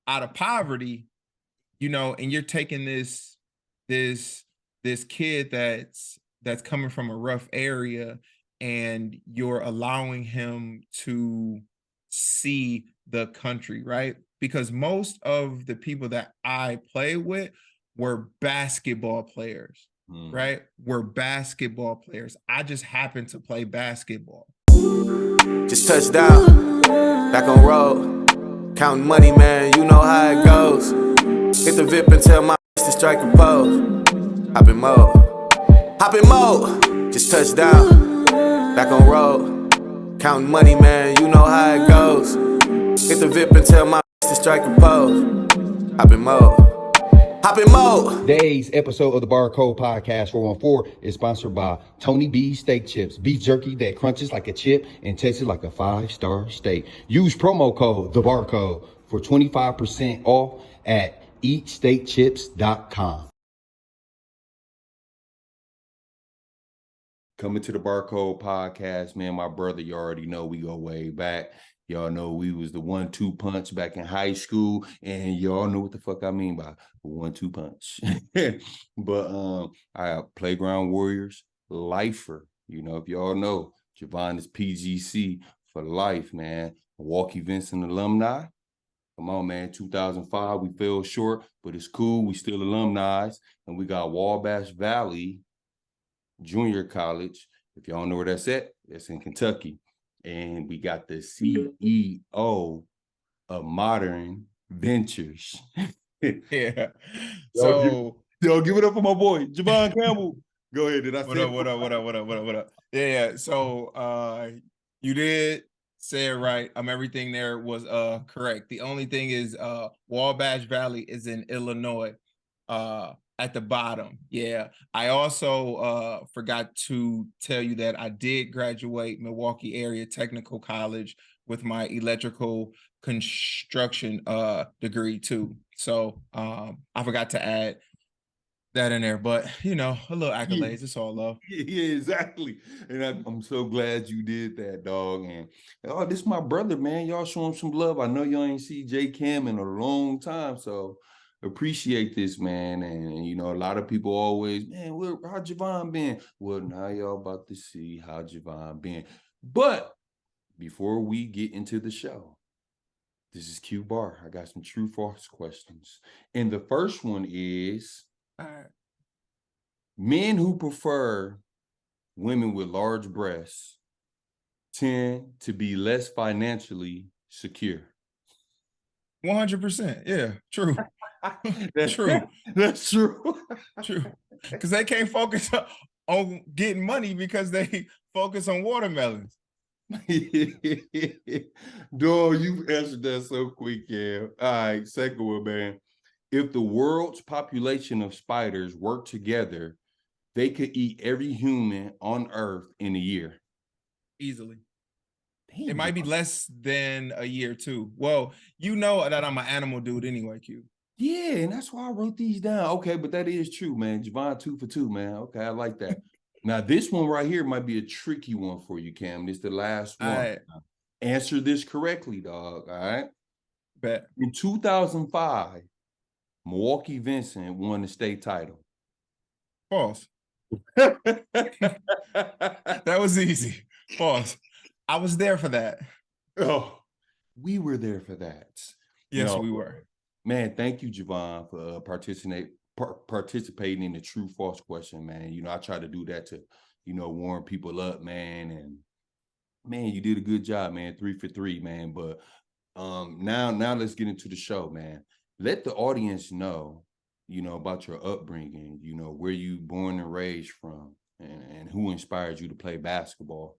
out of poverty, you know, and you're taking this kid that's coming from a rough area, and you're allowing him to see the country, right? Because most of the people that I play with were basketball players, right? Were basketball players. I just happened to play basketball. Just touched down, back on road, counting money, man, you know how it goes. Hit the VIP and tell my to strike a pose. Hop in mode, just touched down, back on road, counting money, man, you know how it goes. Hit the VIP and tell my to strike a pose. Hop in mode. Today's episode of the Barcode Podcast 414 is sponsored by Tony B's Steak Chips, beef jerky that crunches like a chip and tastes like a 5-star steak. Use promo code The Barcode for 25% off at eatsteakchips.com. Coming to the Barcode Podcast, man, my brother, you already know we go way back. Y'all know we was the 1-2 punch back in high school, and y'all know what the fuck I mean by 1-2 punch. But I Playground Warriors, lifer. You know, if y'all know, Javon is PGC for life, man. MILWAUKEE VINCENT alumni. Come on, man. 2005, we fell short, but it's cool. We still alumni. And we got WABASH Valley Junior College. If y'all know where that's at, it's in Kentucky. And we got the CEO of Modern Ventures. Yeah. So y'all give it up for my boy, Javon Campbell. Go ahead. Did I say what up? Yeah. So you did say it right. Everything there was correct. The only thing is Wabash Valley is in Illinois. At the bottom. Yeah. I also forgot to tell you that I did graduate Milwaukee Area Technical College with my electrical construction degree too. So I forgot to add that in there, but you know, a little accolades. It's all love. Yeah, exactly. And I'm so glad you did that, dog. And this is my brother, man. Y'all show him some love. I know y'all ain't see J Cam in a long time, so appreciate this, man. And you know, a lot of people always, man, how Javon been? Well, now y'all about to see how Javon been. But before we get into the show, this is Q Bar. I got some true false questions. And the first one is, men who prefer women with large breasts tend to be less financially secure. 100%. Yeah, true. True. That's true. True. Because they can't focus on getting money because they focus on watermelons. Dog, you answered that so quick, yeah. All right, second one, man. If the world's population of spiders worked together, they could eat every human on Earth in a year. Easily. Damn, it might be less than a year too. Well, you know that I'm an animal dude anyway, Q. Yeah, and that's why I wrote these down. Okay, but that is true, man. Javon 2 for 2, man. Okay, I like that. Now, this one right here might be a tricky one for you, Cam. This is the last one. Right. Answer this correctly, dog. All right. Bet. In 2005, MILWAUKEE VINCENT won the state title. False. That was easy. False. I was there for that. Oh, we were there for that. Yes, we were. Man, thank you, Javon, for participating in the true false question, man. You know, I try to do that to, you know, warm people up, man. And man, you did a good job, man. 3 for 3, man. But now let's get into the show, man. Let the audience know, you know, about your upbringing, you know, where you born and raised from, and who inspired you to play basketball.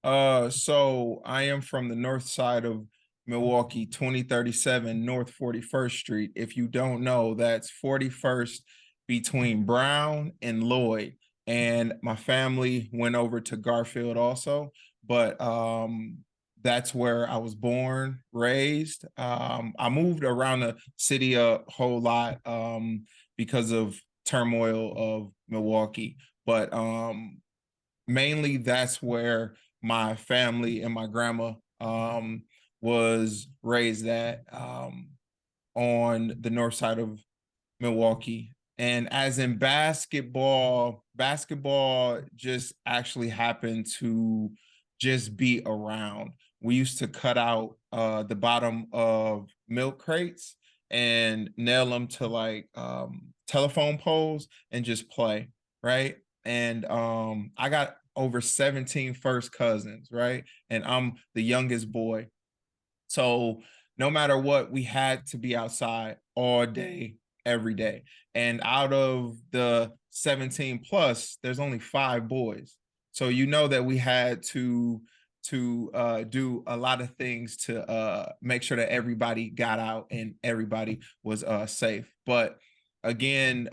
So I am from the north side of Milwaukee, 2037 North 41st Street. If you don't know, that's 41st between Brown and Lloyd. And my family went over to Garfield also, but that's where I was born, raised. I moved around the city a whole lot because of turmoil of Milwaukee, but mainly that's where my family and my grandma was raised at. on the north side of Milwaukee. And as in basketball just actually happened to just be around. We used to cut out the bottom of milk crates and nail them to like telephone poles and just play, right? And I got over 17 first cousins, right? And I'm the youngest boy. So no matter what, we had to be outside all day, every day. And out of the 17 plus, there's only 5 boys. So you know that we had to do a lot of things to make sure that everybody got out and everybody was safe. But again,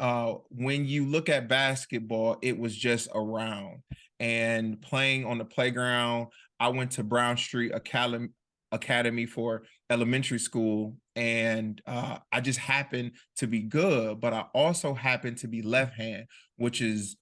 when you look at basketball, it was just around and playing on the playground. I went to Brown Street Academy for elementary school, and I just happened to be good, but I also happened to be left hand, which is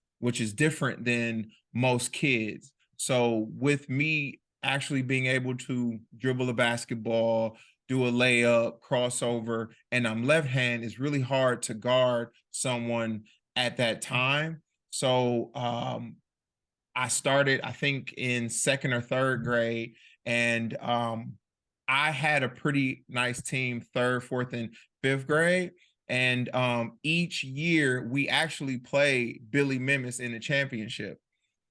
different than most kids. So with me actually being able to dribble a basketball, do a layup, crossover, and I'm left hand, is really hard to guard someone at that time. So I started, I think, in 2nd or 3rd grade, and I had a pretty nice team 3rd, 4th, and 5th grade. And each year we actually played Billy Memmis in the championship.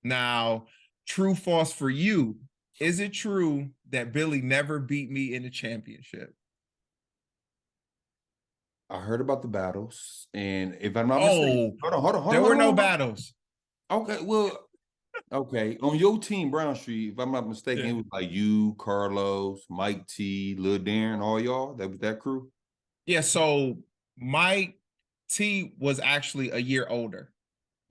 Now, true, false for you, is it true that Billy never beat me in the championship? I heard about the battles, and if I'm not Oh, mistaken, hold on. there were no battles. Okay, well, okay. On your team, Brown Street, if I'm not mistaken, it was like you, Carlos, Mike T, Lil Darren, all y'all. That was that crew. Yeah, so Mike T was actually a year older,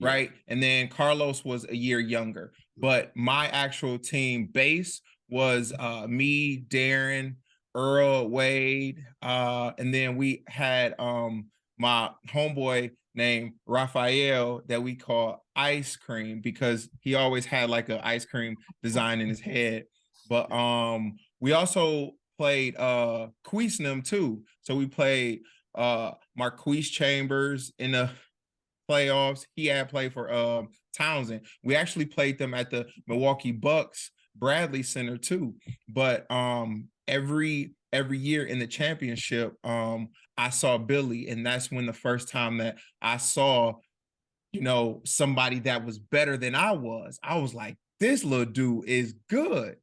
right? And then Carlos was a year younger. But my actual team base was me, Darren, Earl, Wade, and then we had my homeboy named Raphael that we call Ice Cream because he always had like an ice cream design in his head. But we also played Queesnum too. So we played Marquise Chambers in the playoffs. He had played for Townsend. We actually played them at the Milwaukee Bucks Bradley Center too. But every year in the championship, I saw Billy, and that's when the first time that I saw, you know, somebody that was better than I was like, this little dude is good.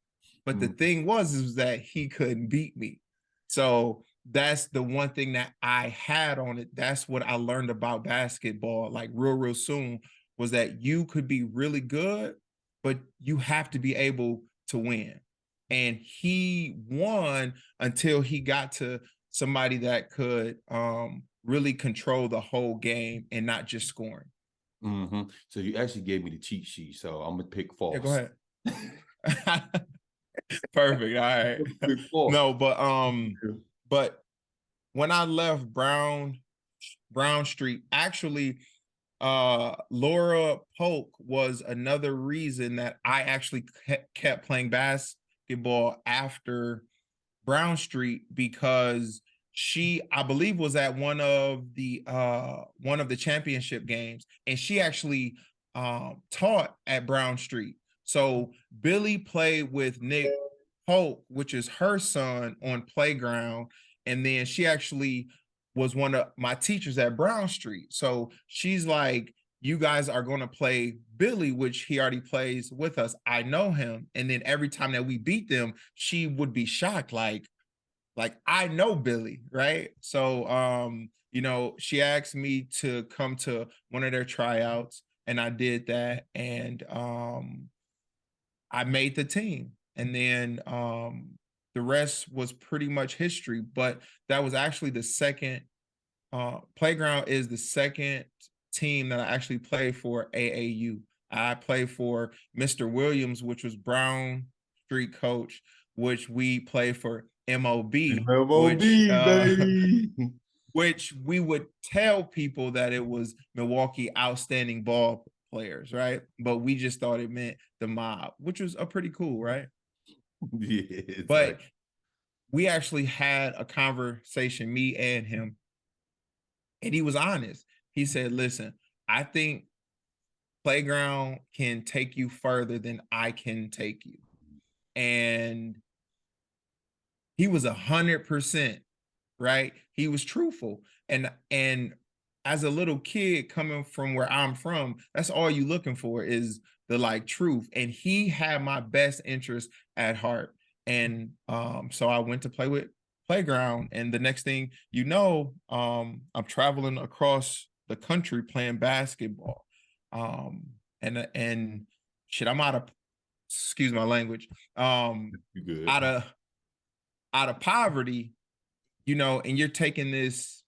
But the thing was is that he couldn't beat me. So that's the one thing that I had on it. That's what I learned about basketball, like real soon, was that you could be really good, but you have to be able to win. And he won until he got to somebody that could really control the whole game and not just scoring. So you actually gave me the cheat sheet, so I'm gonna pick false. Yeah, go ahead. Perfect. All right. No, but when I left Brown Street, actually, Laura Polk was another reason that I actually kept playing basketball after Brown Street, because she, I believe, was at one of the championship games, and she actually taught at Brown Street. So Billy played with Nick Polk, which is her son, on playground, and then she actually was one of my teachers at Brown Street. So she's like, you guys are going to play Billy, which he already plays with us. I know him. And then every time that we beat them, she would be shocked, like I know Billy, right? So you know, she asked me to come to one of their tryouts, and I did that, and I made the team. And then the rest was pretty much history. But that was actually the second playground is the second team that I actually played for AAU. I played for Mr. Williams, which was Brown Street coach, which we played for MOB, baby. which we would tell people that it was Milwaukee Outstanding Ball Players, right? But we just thought it meant the mob, which was a pretty cool, right? Yeah, but like... we actually had a conversation, me and him, and he was honest. He said, listen, I think playground can take you further than I can take you. And he was 100%, right? He was truthful. And as a little kid coming from where I'm from, that's all you looking for is the like truth. And he had my best interest at heart. And so I went to play with playground. And the next thing you know, I'm traveling across the country playing basketball. And shit, I'm out of, excuse my language, You good? out of poverty, you know, and you're taking this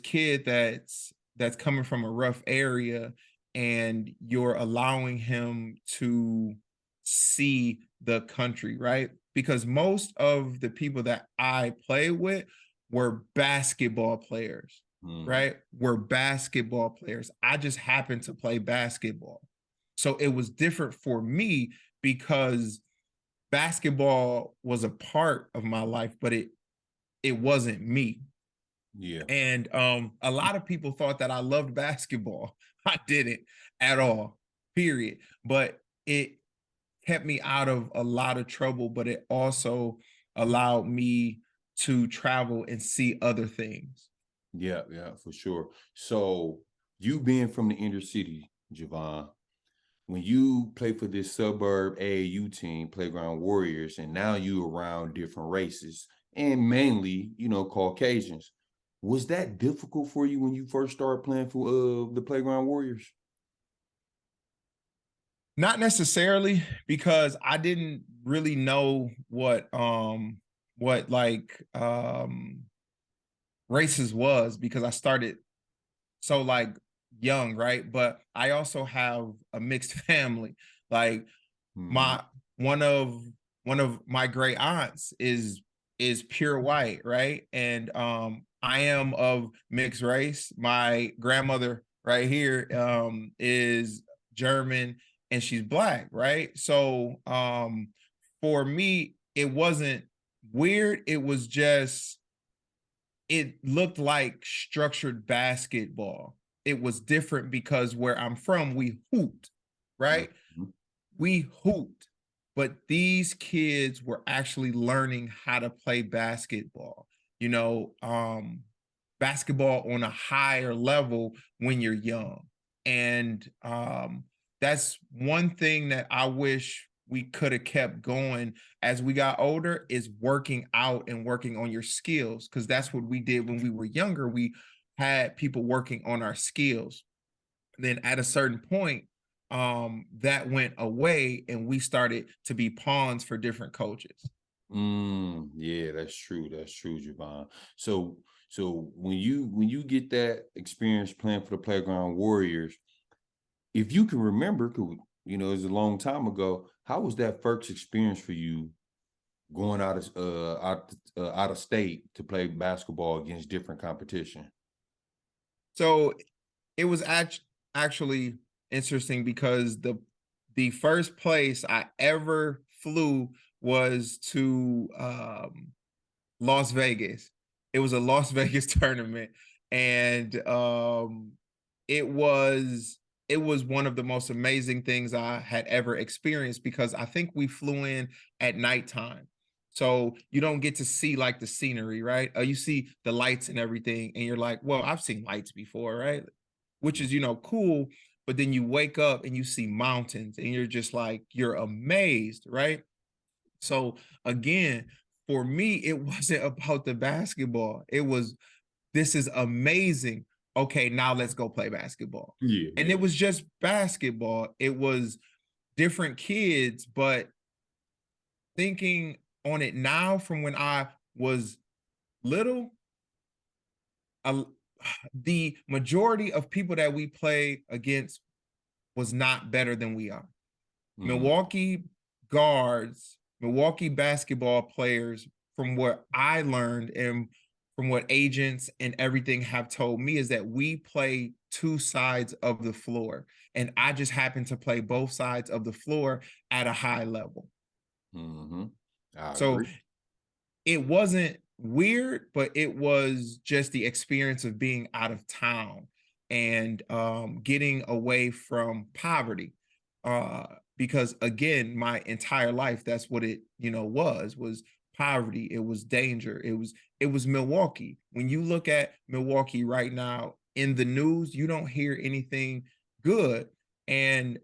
kid that's coming from a rough area, and you're allowing him to see the country, right? Because most of the people that I play with were basketball players, right? Were basketball players. I just happened to play basketball. So it was different for me because basketball was a part of my life, but it wasn't me. Yeah. And a lot of people thought that I loved basketball. I didn't at all, period. But it kept me out of a lot of trouble, but it also allowed me to travel and see other things. Yeah, for sure. So you being from the inner city, Javon, when you play for this suburb AAU team, Playground Warriors, and now you around different races and mainly, you know, Caucasians, was that difficult for you when you first started playing for the Playground Warriors? Not necessarily, because I didn't really know what races was, because I started so like young, right? But I also have a mixed family. Like my one of my great aunts is pure white, right? And I am of mixed race. My grandmother right here is German, and she's black, right? So for me, it wasn't weird. It was just, it looked like structured basketball. It was different because where I'm from, we hooped, right? We hooped, but these kids were actually learning how to play basketball, you know, basketball on a higher level when you're young. And that's one thing that I wish we could have kept going as we got older, is working out and working on your skills, because that's what we did when we were younger. We had people working on our skills. Then at a certain point, that went away, and we started to be pawns for different coaches. Yeah, that's true. That's true, Javon. So when you get that experience playing for the Playground Warriors, if you can remember, 'cause, you know, it's a long time ago, how was that first experience for you going out of state to play basketball against different competition? So it was actually interesting, because the first place I ever flew was to Las Vegas. It was a Las Vegas tournament, and it was one of the most amazing things I had ever experienced, because I think we flew in at nighttime. So you don't get to see like the scenery, right? You see the lights and everything, and you're like, well, I've seen lights before, right? Which is, you know, cool. But then you wake up and you see mountains, and you're just like, you're amazed, right? So again, for me, it wasn't about the basketball. It was, this is amazing. Okay, now let's go play basketball. Yeah, And it was just basketball. It was different kids, but thinking on it now from when I was little, the majority of people that we play against was not better than we are. Milwaukee guards, Milwaukee basketball players, from what I learned and from what agents and everything have told me, is that we play two sides of the floor. And I just happen to play both sides of the floor at a high level. I So agree. it wasn't weird, but it was just the experience of being out of town and getting away from poverty. Because again, my entire life, that's what it, was poverty. It was danger. It was Milwaukee. When you look at Milwaukee right now in the news, you don't hear anything good. And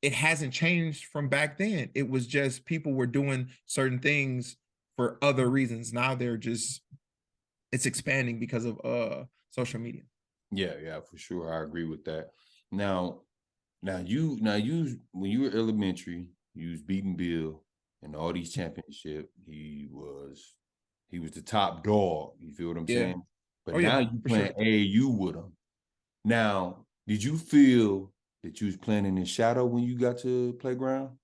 it hasn't changed from back then. It was just people were doing certain things for other reasons. Now it's expanding because of social media. Yeah, for sure. I agree with that. Now you when you were elementary, you was beating Bill in all these championships. He was the top dog. You feel what I'm Yeah. saying? But Oh yeah, now you for playing sure. AAU with him. Now, did you feel that you was playing in the shadow when you got to playground?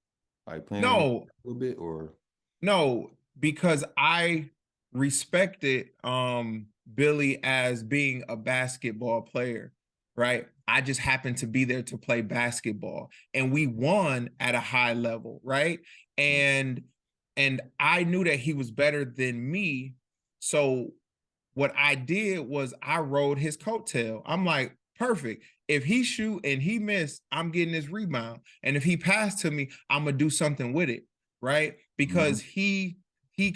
Like playing in the No, a little bit, or no, because I respected Billy as being a basketball player, right? I just happened to be there to play basketball and we won at a high level, right? And I knew that he was better than me. So what I did was I rode his coattail. I'm like, perfect. If he shoot and he missed, I'm getting his rebound. And if he passed to me, I'm gonna do something with it, right? Because he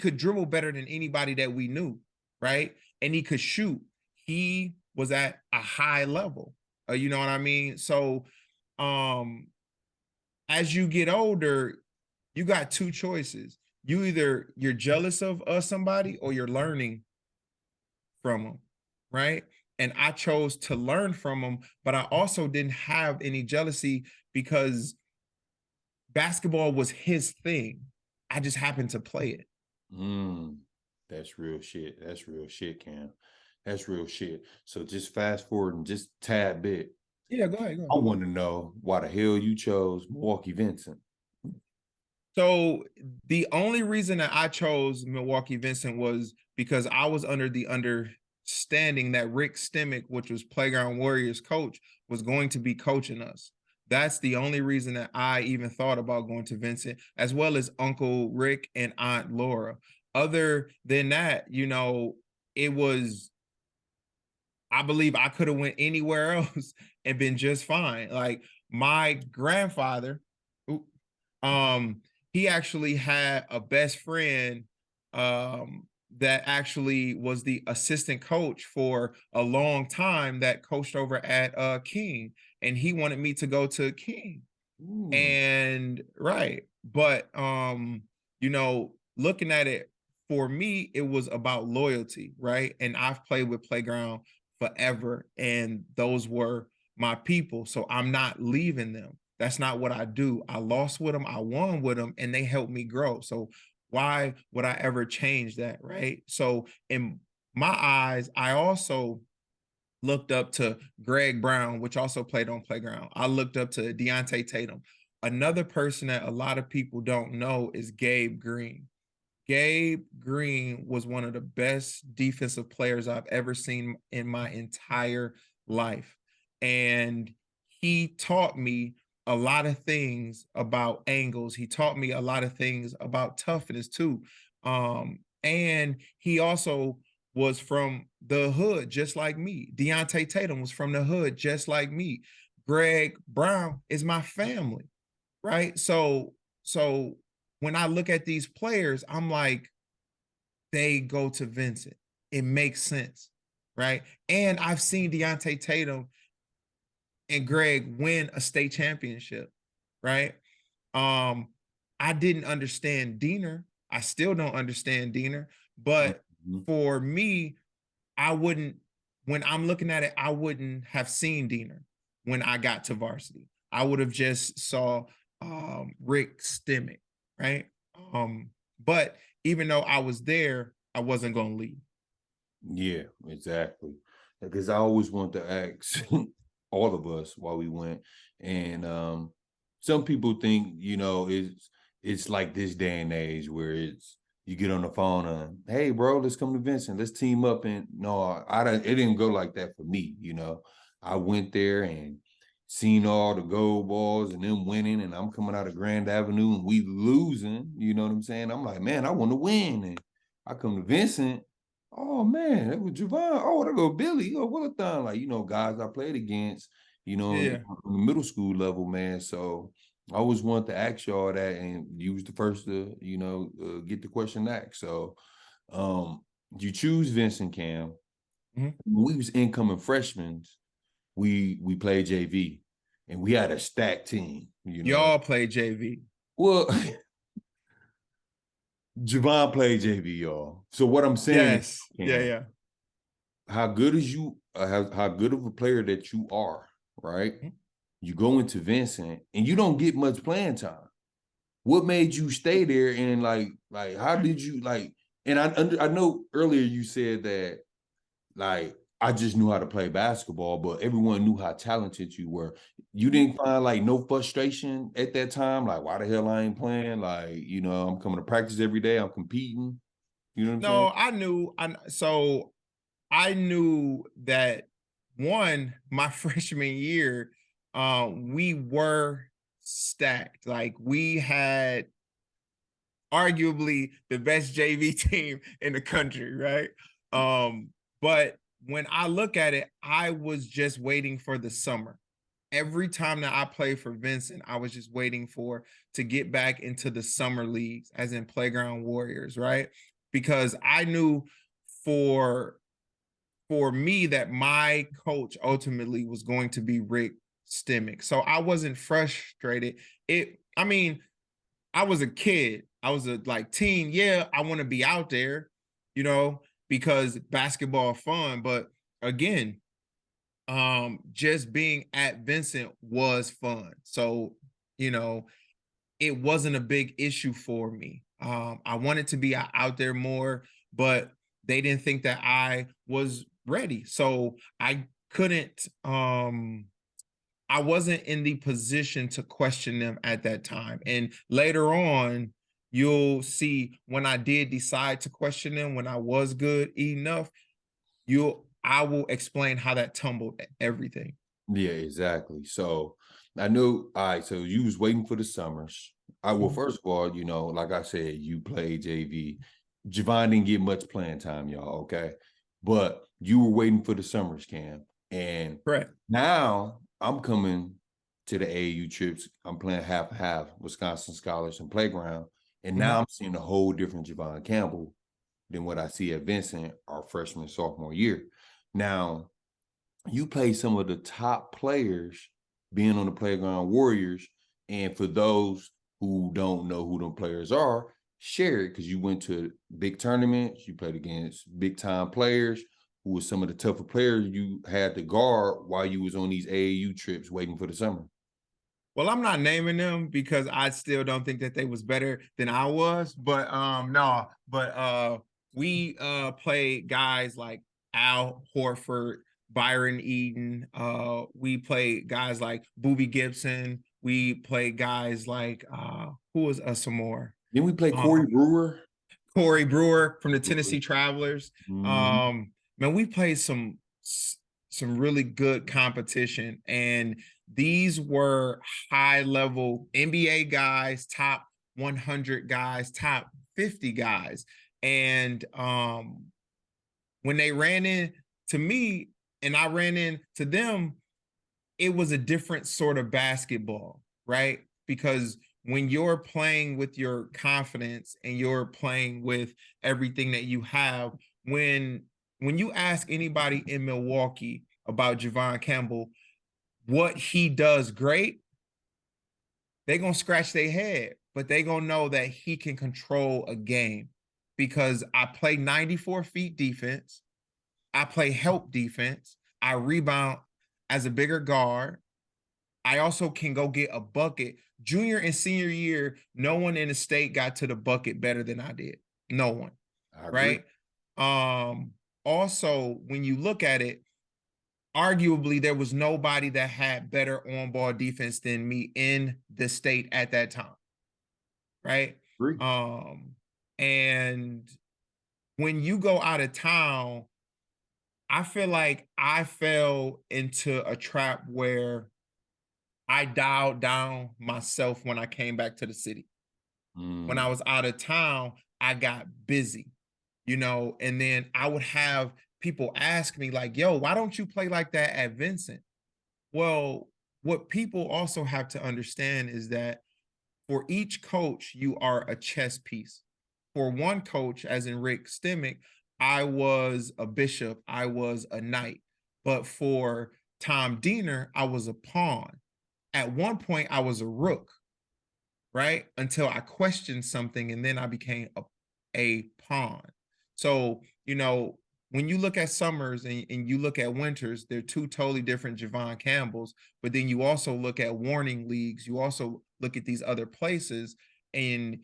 could dribble better than anybody that we knew, right? And he could shoot. He was at a high level. You know what I mean? So um as you get older, you got two choices. You're jealous of somebody or you're learning from him, right? And I chose to learn from him, but I also didn't have any jealousy because basketball was his thing. I just happened to play it. That's real shit. That's real shit, Cam. That's real shit. So just fast forward and just tad bit. Yeah, go ahead, go I ahead. want to know why the hell you chose Milwaukee Vincent. So the only reason that I chose Milwaukee Vincent was because I was under the understanding that Rick Stemmick, which was Playground Warriors coach, was going to be coaching us. That's the only reason that I even thought about going to Vincent, as well as Uncle Rick and Aunt Laura. Other than that, it was, I believe I could have went anywhere else and been just fine. Like my grandfather, um, he actually had a best friend that actually was the assistant coach for a long time that coached over at King, and he wanted me to go to King. And right, but looking at it, for me it was about loyalty, right? And I've played with Playground forever and those were my people, so I'm not leaving them. That's not what I do. I lost with them, I won with them, and they helped me grow. So why would I ever change that, right? So in my eyes, I also looked up to Greg Brown, which also played on Playground. I looked up to Deontay Tatum. Another person that a lot of people don't know is Gabe Green. Gabe Green was one of the best defensive players I've ever seen in my entire life. And he taught me a lot of things about angles. He taught me a lot of things about toughness too. And he also was from the hood, just like me. Deontay Tatum was from the hood, just like me. Greg Brown is my family, right? So when I look at these players, I'm like, they go to Vincent. It makes sense, right? And I've seen Deontay Tatum and Greg win a state championship, right? Um, I didn't understand Diener. I still don't understand Diener, but for me, I wouldn't, when I'm looking at it, I wouldn't have seen Diener when I got to varsity. I would have just saw Rick Stemmick, right? But even though I was there, I wasn't going to leave. Yeah, exactly. Because I always want to ask all of us why we went. And some people think, it's like this day and age where it's you get on the phone and, hey, bro, let's come to Vincent, let's team up. And no, it didn't go like that for me. I went there and seen all the gold balls and them winning, and I'm coming out of Grand Avenue and we losing. You know what I'm saying? I'm like, man, I want to win. And I come to Vincent. Oh man, it was Javon. Oh, there go Billy. Oh, Willathon. Like, you know, guys I played against, you know, Yeah. on the middle school level, man. So I always wanted to ask y'all that, and you was the first to, you know, get the question asked. So you choose Vincent, Cam. Mhm. When we was incoming freshmen, we played JV, and we had a stacked team, you know. Y'all play JV. Well, Javon played JV, y'all. So what I'm saying is, Yes. Yeah, Cam, yeah. how good is you? How good of a player that you are, right? Mhm. You go into Vincent and you don't get much playing time. What made you stay there? And like how did you like? And I know earlier you said that like I just knew how to play basketball, but everyone knew how talented you were. You didn't find like no frustration at that time, like why the hell I ain't playing? Like, you know, I'm coming to practice every day, I'm competing. You know what I'm saying? No, I knew that one, my freshman year, we were stacked. Like we had arguably the best JV team in the country, right? But when I look at it, I was just waiting for the summer. Every time that I played for Vincent, I was just waiting for to get back into the summer leagues, as in Playground Warriors, right? Because I knew for for me that my coach ultimately was going to be Rick Stimmick. So I wasn't frustrated. I mean, I was a kid. I was a like teen. Yeah, I want to be out there, you know, because basketball fun. But again, just being at Vincent was fun. So, you know, it wasn't a big issue for me. I wanted to be out there more, but they didn't think that I was ready. So I couldn't I wasn't in the position to question them at that time. And later on, you'll see when I did decide to question them, when I was good enough, I will explain how that tumbled everything. Yeah, exactly. So I knew, all right, so you was waiting for the summers. Well, Mhm. first of all, you know, like I said, you played JV. Javon didn't get much playing time, y'all, okay? But you were waiting for the summers, Cam. And Correct. now I'm coming to the AAU trips. I'm playing half, Wisconsin Scholars and Playground. And Mhm. now I'm seeing a whole different Javon Campbell than what I see at Vincent our freshman, sophomore year. Now, you play some of the top players being on the Playground Warriors. And for those who don't know who them players are, share it because you went to big tournaments, you played against big time players who were some of the tougher players you had to guard while you was on these AAU trips waiting for the summer. Well, I'm not naming them because I still don't think that they was better than I was. But no, but we played guys like Al Horford, Byron Eaton. We played guys like Booby Gibson. We played guys like who was some more? Then we played Um, Corey Brewer. Corey Brewer from the Tennessee Travelers. Mm-hmm. Man, we played some really good competition, and these were high level NBA guys, top 100 guys, top 50 guys, and when they ran into me and I ran into them, it was a different sort of basketball, right? Because when you're playing with your confidence and you're playing with everything that you have, when you ask anybody in Milwaukee about Javon Campbell, what he does great, they're gonna scratch their head, but they're gonna know that he can control a game because I play 94 feet defense, I play help defense, I rebound as a bigger guard. I also can go get a bucket. Junior and senior year, no one in the state got to the bucket better than I did. No one, I agree. right? Also, when you look at it, arguably there was nobody that had better on-ball defense than me in the state at that time, right? Agree. And when you go out of town, I feel like I fell into a trap where I dialed down myself when I came back to the city. When I was out of town, I got busy. you know, and then I would have people ask me like, yo, why don't you play like that at Vincent? Well, what people also have to understand is that for each coach, you are a chess piece. For one coach, as in Rick Stimmick, I was a bishop, I was a knight. But for Tom Diener, I was a pawn. At one point, I was a rook, right? Until I questioned something and then I became a pawn. So, you know, when you look at Summers and you look at Winters, they're two totally different Javon Campbells. But then you also look at warning leagues. You also look at these other places, and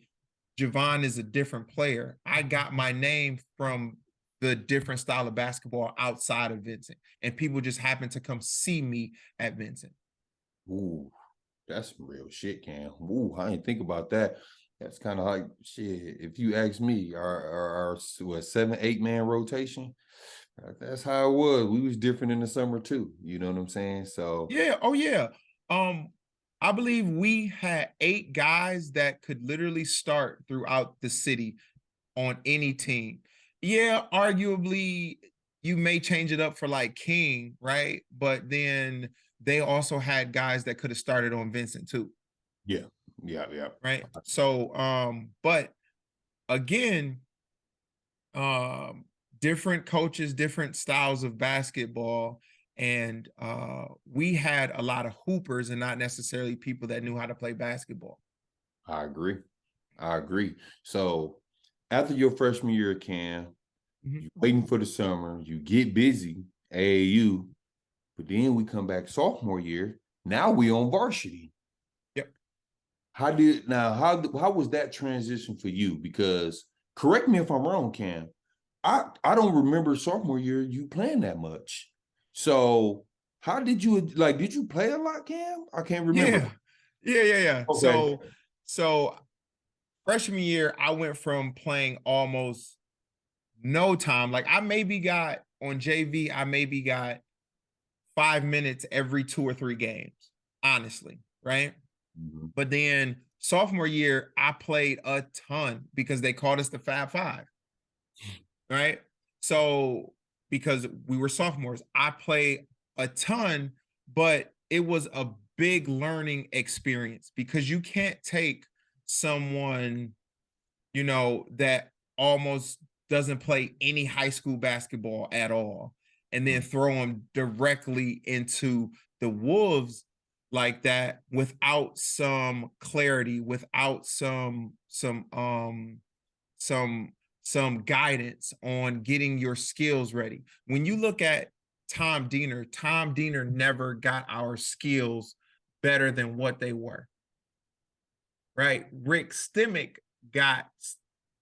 Javon is a different player. I got my name from the different style of basketball outside of Vincent, and people just happen to come see me at Vincent. Ooh, that's some real shit, Cam. Ooh, I didn't think about that. That's kind of like shit. If you ask me, our what, 7-8 man rotation, that's how it was. We was different in the summer too. You know what I'm saying? So Yeah. Oh yeah. Um, I believe we had 8 guys that could literally start throughout the city on any team. Yeah, arguably you may change it up for like King, right? But then they also had guys that could have started on Vincent too, yeah, yeah. right? So but again, different coaches, different styles of basketball, and we had a lot of hoopers and not necessarily people that knew how to play basketball. I agree. I agree. So after your freshman year, Cam, you waiting for the summer, you get busy, AAU, but then we come back sophomore year. Now we on varsity. Yep. How was that transition for you? Because correct me if I'm wrong, Cam. I don't remember sophomore year you playing that much. So how did you play a lot, Cam? I can't remember. Yeah. Okay. So freshman year, I went from playing almost no time. Like I maybe got on JV, I maybe got 5 minutes every 2 or 3 games, honestly, right? Mhm. But then sophomore year, I played a ton because they called us the Fab Five, right? So because we were sophomores, I played a ton, but it was a big learning experience because you can't take someone, you know, that almost doesn't play any high school basketball at all and then throw them directly into the wolves like that without some clarity, without some some guidance on getting your skills ready. When you look at Tom Diener never got our skills better than what they were. Right? Rick Stimmick got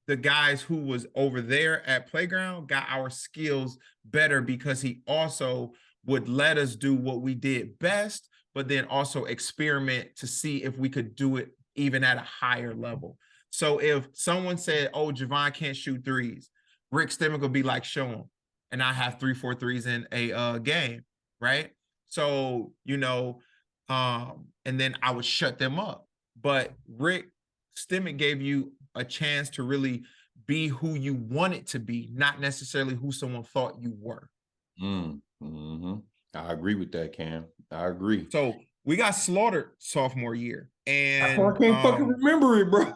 the guys who was over there at Playground got our skills better because he also would let us do what we did best, but then also experiment to see if we could do it even at a higher level. So if someone said, oh, Javon can't shoot threes, Rick Stimmick would be like, show him. And I have 3-4 threes in a game, right? So, you know, and then I would shut them up. But Rick Stimmick gave you a chance to really be who you wanted to be, not necessarily who someone thought you were. Mm-hmm. I agree with that, Cam. I agree. So we got slaughtered sophomore year, I and can't fucking remember it, bro.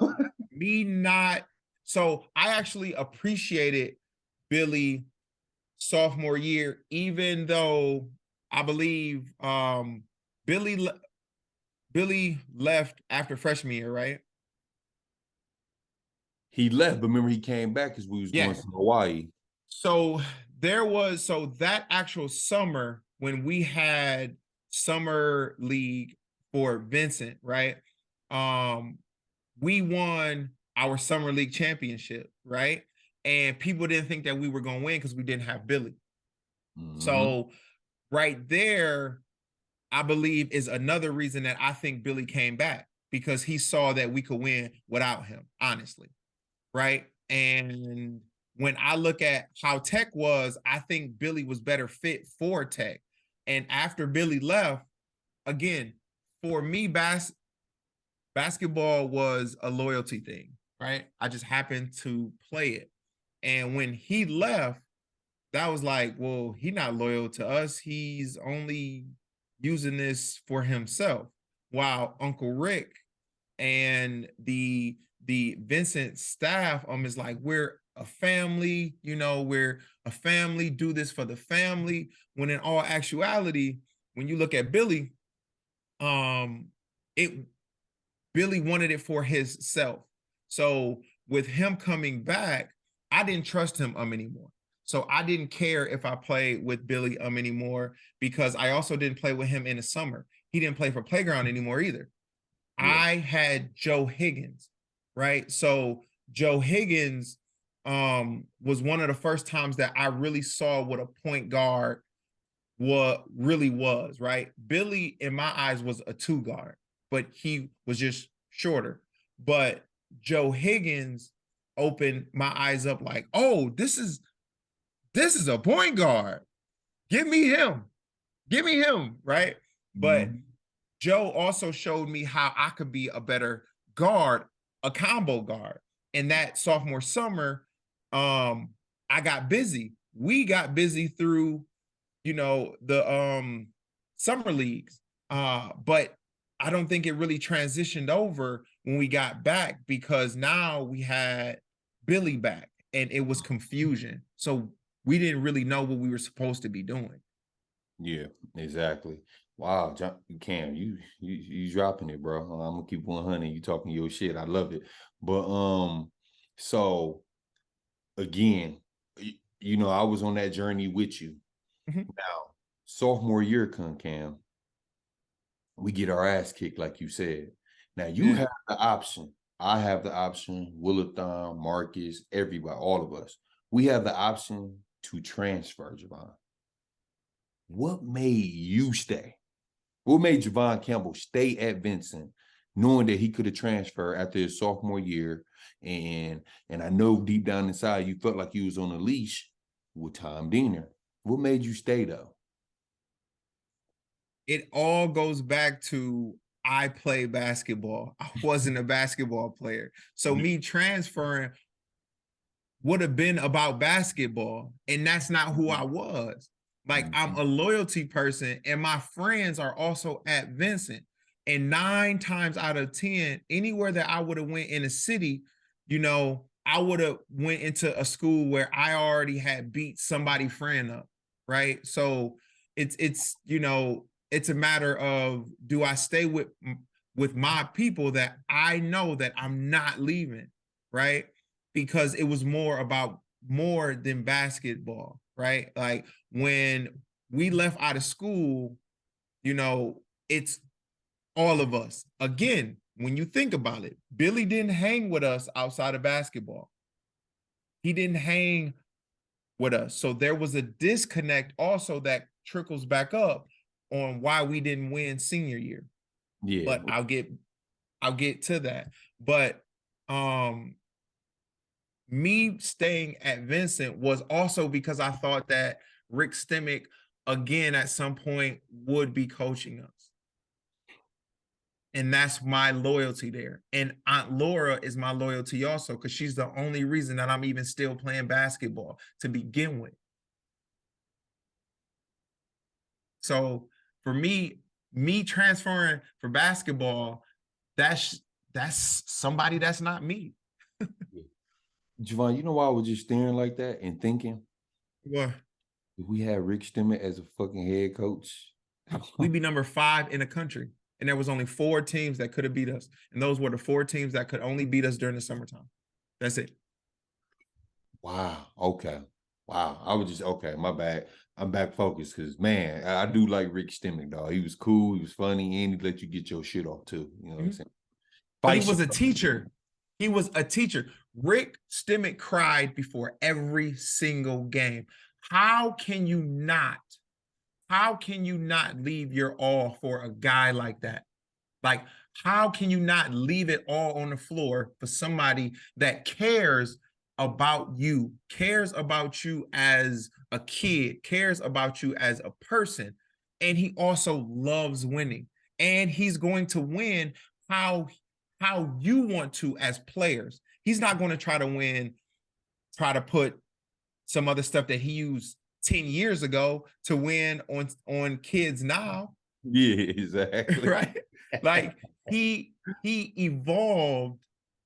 me not. So I actually appreciated Billy sophomore year, even though I believe Billy Billy left after freshman year, right? He left, but remember he came back because we was going Yes. to Hawaii. So that actual summer when we had summer league for Vincent, right? We won our summer league championship, right? And people didn't think that we were going to win because we didn't have Billy. Mm-hmm. So right there, I believe is another reason that I think Billy came back because he saw that we could win without him, honestly, right? And when I look at how Tech was, I think Billy was better fit for Tech. And after Billy left, again, for me, basketball was a loyalty thing, right? I just happened to play it. And when he left, that was like, well, he's not loyal to us. He's only using this for himself. While Uncle Rick and the Vincent staff is like, we're a family, we're a family, do this for the family. When in all actuality, when you look at Billy, Billy wanted it for himself. So with him coming back, I didn't trust him anymore. So I didn't care if I played with Billy anymore, because I also didn't play with him in the summer. He didn't play for Playground anymore either. Yeah. I had Joe Higgins, right? So Joe Higgins was one of the first times that I really saw what a point guard really was, right? Billy, in my eyes, was a 2 guard, but he was just shorter. But Joe Higgins opened my eyes up like, oh, this is a point guard. Give me him. Give me him, right? But Joe also showed me how I could be a better guard, a combo guard. And that sophomore summer, I got busy. We got busy through, the summer leagues. But I don't think it really transitioned over when we got back, because now we had Billy back and it was confusion. So we didn't really know what we were supposed to be doing. Yeah, exactly. Wow, Cam, you dropping it, bro. I'm gonna keep 100. You talking your shit. I love it. But so again, I was on that journey with you. Now, sophomore year come, Cam, we get our ass kicked, like you said. Now you have the option. I have the option. Willathon, Marcus, everybody, all of us. We have the option to transfer, Javon. What made you stay? What made Javon Campbell stay at Vincent, knowing that he could have transferred after his sophomore year? And I know deep down inside you felt like you was on a leash with Tom Diener. What made you stay, though? It all goes back to, I play basketball. I wasn't a basketball player. So me transferring would have been about basketball, and that's not who I was. Like, I'm a loyalty person, and my friends are also at Vincent. And 9 times out of 10, anywhere that I would have went in a city, I would have went into a school where I already had beat somebody friend up, right? So it's a matter of, do I stay with my people that I know that I'm not leaving, right? Because it was more than basketball, right? Like, when we left out of school, it's all of us. Again, when you think about it, Billy didn't hang with us outside of basketball. He didn't hang with us. So there was a disconnect also that trickles back up on why we didn't win senior year. Yeah. But I'll get to that. But me staying at Vincent was also because I thought that Rick Stemmick, again, at some point would be coaching us. And that's my loyalty there. And Aunt Laura is my loyalty also, because she's the only reason that I'm even still playing basketball to begin with. So for me transferring for basketball, that's somebody that's not me. Javon, you know why I was just staring like that and thinking? What? If we had Rick Stemmick as a fucking head coach, we'd be number 5 in the country. And there was only 4 teams that could have beat us. And those were the 4 teams that could only beat us during the summertime. That's it. Wow. Okay. Wow. I was just, okay, my bad. I'm back focused, because, man, I do like Rick Stemmick, dog. He was cool. He was funny. And he let you get your shit off, too. You know what I'm saying? But he was a teacher. He was a teacher. Rick Stemmick cried before every single game. How can you not leave your all for a guy like that? Like, how can you not leave it all on the floor for somebody that cares about you as a kid, cares about you as a person, and he also loves winning, and he's going to win how you want to as players. He's not going to try to win try to put some other stuff that he used 10 years ago to win on kids now. Yeah, exactly. Right? Like he evolved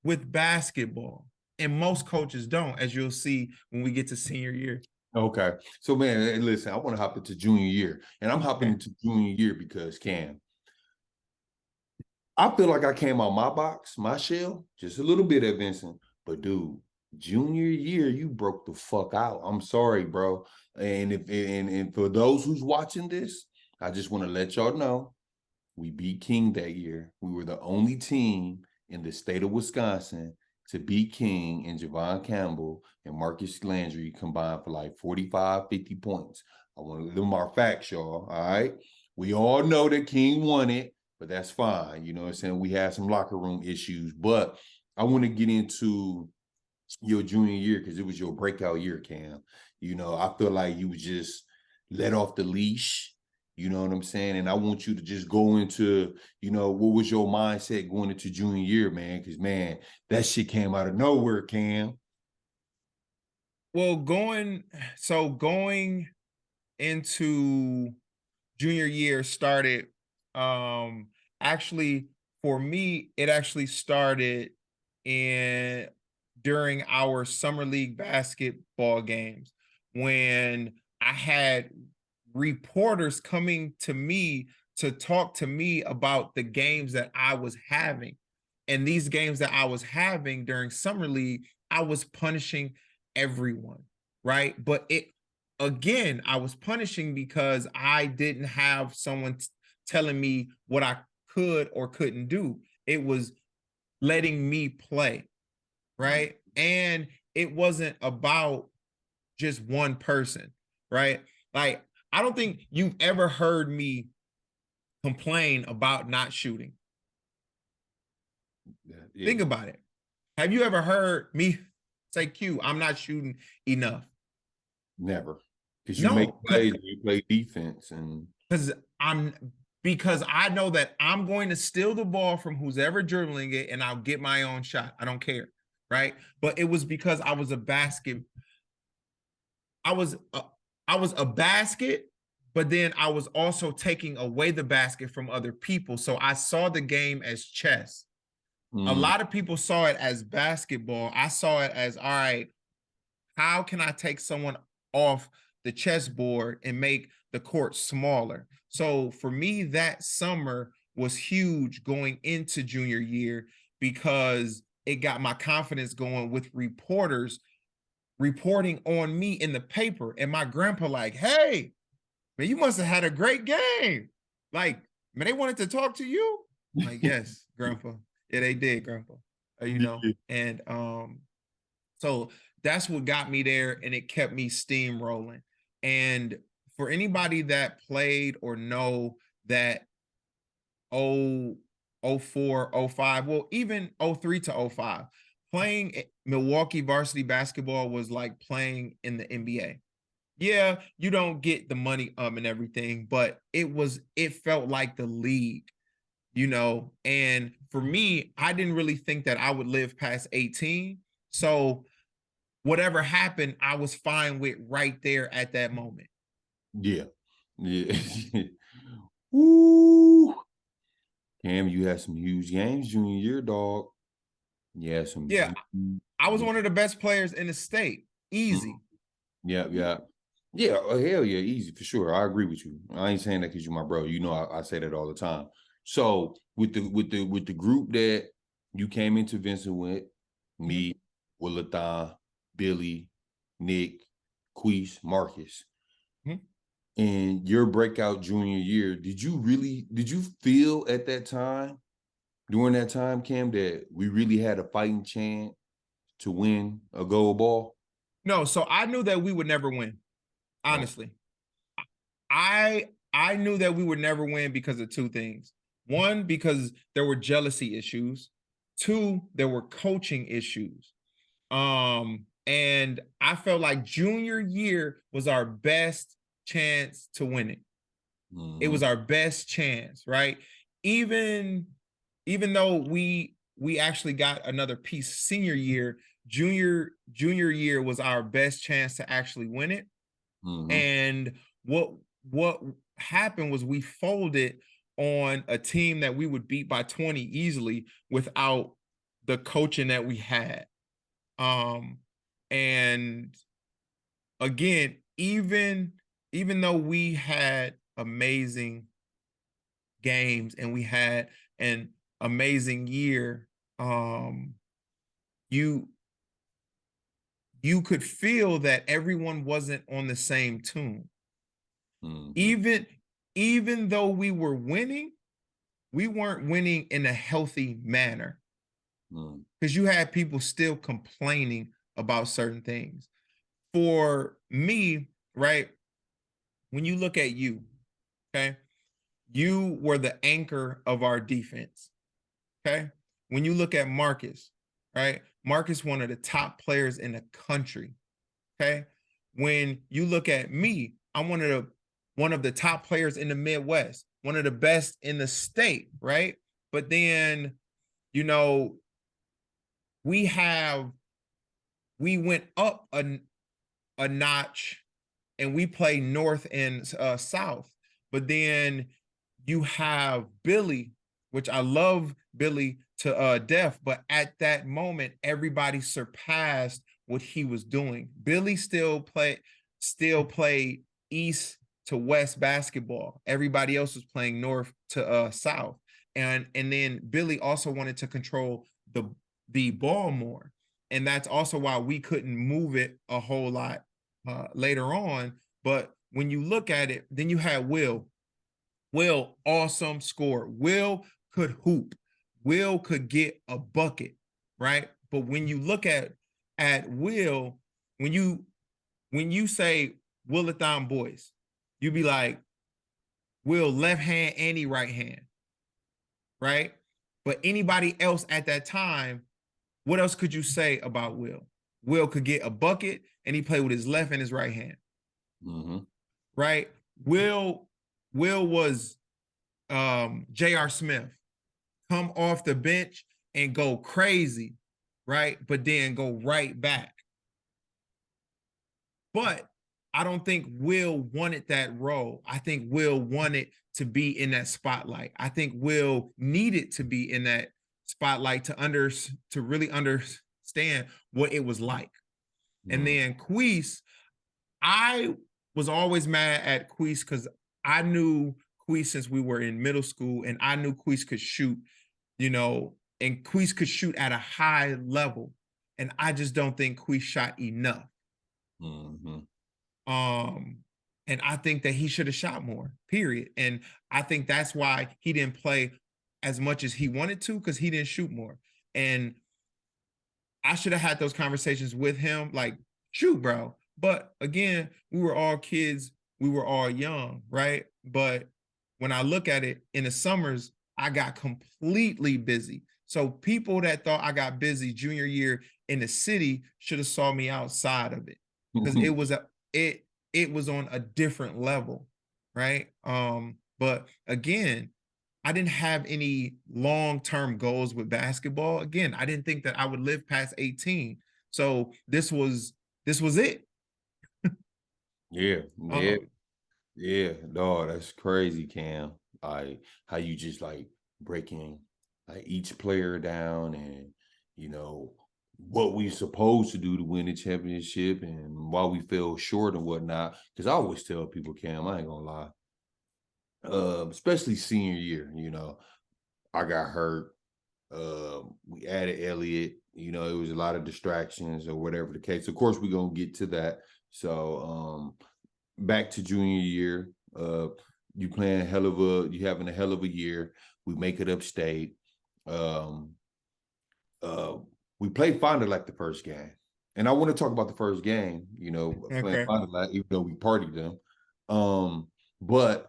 with basketball, and most coaches don't, as you'll see when we get to senior year. Okay. So, man, listen, I want to hop into junior year. And I'm hopping into junior year because, Cam, I feel like I came out my box, my shell, just a little bit at Vincent. But, dude, junior year, you broke the fuck out. I'm sorry, bro. And for those who's watching this, I just want to let y'all know we beat King that year. We were the only team in the state of Wisconsin to beat King and Javon Campbell and Marcus Landry combined for like 45, 50 points. I want to them our facts, y'all. All right. We all know that King won it, but that's fine. You know what I'm saying? We had some locker room issues, but I want to get into your junior year because it was your breakout year, Cam. You know, I feel like you was just let off the leash. You know what I'm saying? And I want you to just go into, you know, what was your mindset going into junior year, man? Because, man, that shit came out of nowhere, Cam. Well, going into junior year started, actually, for me, it actually started during our summer league basketball games when I had reporters coming to me to talk to me about the games that I was having. And these games that I was having during summer league, I was punishing everyone, right? But again, I was punishing because I didn't have someone telling me what I could or couldn't do. It was letting me play, right? And it wasn't about just one person, right? Like, I don't think you've ever heard me complain about not shooting. Yeah. Think about it. Have you ever heard me say, Q, I'm not shooting enough? Never. Because you make plays and you play defense. And because I know that I'm going to steal the ball from who's ever dribbling it and I'll get my own shot. I don't care, right? But it was because I was a basket. I was a basket, but then I was also taking away the basket from other people. So I saw the game as chess. A lot of people saw it as basketball. I saw it as, all right, how can I take someone off the chessboard and make the court smaller? So for me, that summer was huge going into junior year because it got my confidence going with reporters reporting on me in the paper. And my grandpa like, hey, man, you must have had a great game. Like, man, they wanted to talk to you? I'm like, yes, grandpa. Yeah, they did, grandpa. You know, and so that's what got me there, and it kept me steamrolling. And for anybody that played or know that 04, 05, well, even 03 to 05, playing Milwaukee varsity basketball was like playing in the NBA. Yeah, you don't get the money and everything, but it felt like the league, you know. And for me, I didn't really think that I would live past 18. So whatever happened, I was fine with right there at that moment. Yeah. Yeah. Woo. Cam, you had some huge games junior year, dog. Yeah, I was one of the best players in the state. Easy. Yeah. Oh, hell yeah, easy for sure. I agree with you. I ain't saying that because you're my bro. You know, I say that all the time. So with the group that you came into Vincent with, me, Willathan, Billy, Nick, Queese, Marcus, and your breakout junior year, did you feel at that time, during that time, Cam, that we really had a fighting chance to win a gold ball? No, so I knew that we would never win. Honestly, I knew that we would never win because of two things. One, because there were jealousy issues. Two, there were coaching issues. And I felt like junior year was our best chance to win it. It was our best chance, right? Even though we actually got another piece senior year, junior year was our best chance to actually win it. And what happened was we folded on a team that we would beat by 20 easily without the coaching that we had. And again, even though we had amazing games and we had an amazing year, you could feel that everyone wasn't on the same tune. Even though we were winning, we weren't winning in a healthy manner, because you had people still complaining about certain things. For me, right, when you look at you, okay, you were the anchor of our defense, okay? When you look at Marcus, right, Marcus, one of the top players in the country, okay? When you look at me, I'm one of the top players in the Midwest, one of the best in the state, right? But then, you know, we went up a notch and we play north and south. But then you have Billy, which I love Billy to death, but at that moment, everybody surpassed what he was doing. Billy still played east to west basketball. Everybody else was playing north to south. And then Billy also wanted to control the ball more. And that's also why we couldn't move it a whole lot later on. But when you look at it, then you had Will. Will, awesome scorer. Will could hoop. Will could get a bucket, right? But when you look at Will, when you say Willathon boys, you be like, Will left hand and he right hand, right? But anybody else at that time, what else could you say about Will? Will could get a bucket and he played with his left and his right hand, right? Will was J.R. Smith, come off the bench and go crazy, right? But then go right back. But I don't think Will wanted that role. I think Will wanted to be in that spotlight. I think Will needed to be in that spotlight to really understand what it was like. And then Queese, I was always mad at Queese because I knew Queese since we were in middle school, and I knew Queese could shoot, and Queese could shoot at a high level. And I just don't think Queese shot enough. And I think that he should have shot more, period. And I think that's why he didn't play as much as he wanted to, because he didn't shoot more. And I should have had those conversations with him, like, shoot, bro. But again, we were all kids. We were all young, right? But when I look at it, in the summers, I got completely busy. So people that thought I got busy junior year in the city should have saw me outside of it, because it was on a different level, right? But again, I didn't have any long-term goals with basketball. Again, I didn't think that I would live past 18. So this was it. Yeah, dog, that's crazy, Cam. Like how you just like breaking like each player down, and what we supposed to do to win the championship and why we fell short and whatnot. Because I always tell people, Cam, I ain't gonna lie, especially senior year, I got hurt. We added Elliott, it was a lot of distractions or whatever the case. Of course, we're gonna get to that. So back to junior year, you having a hell of a year. We make it upstate. We played Fonda like the first game. And I want to talk about the first game, playing Fonda like, even though we partied them. But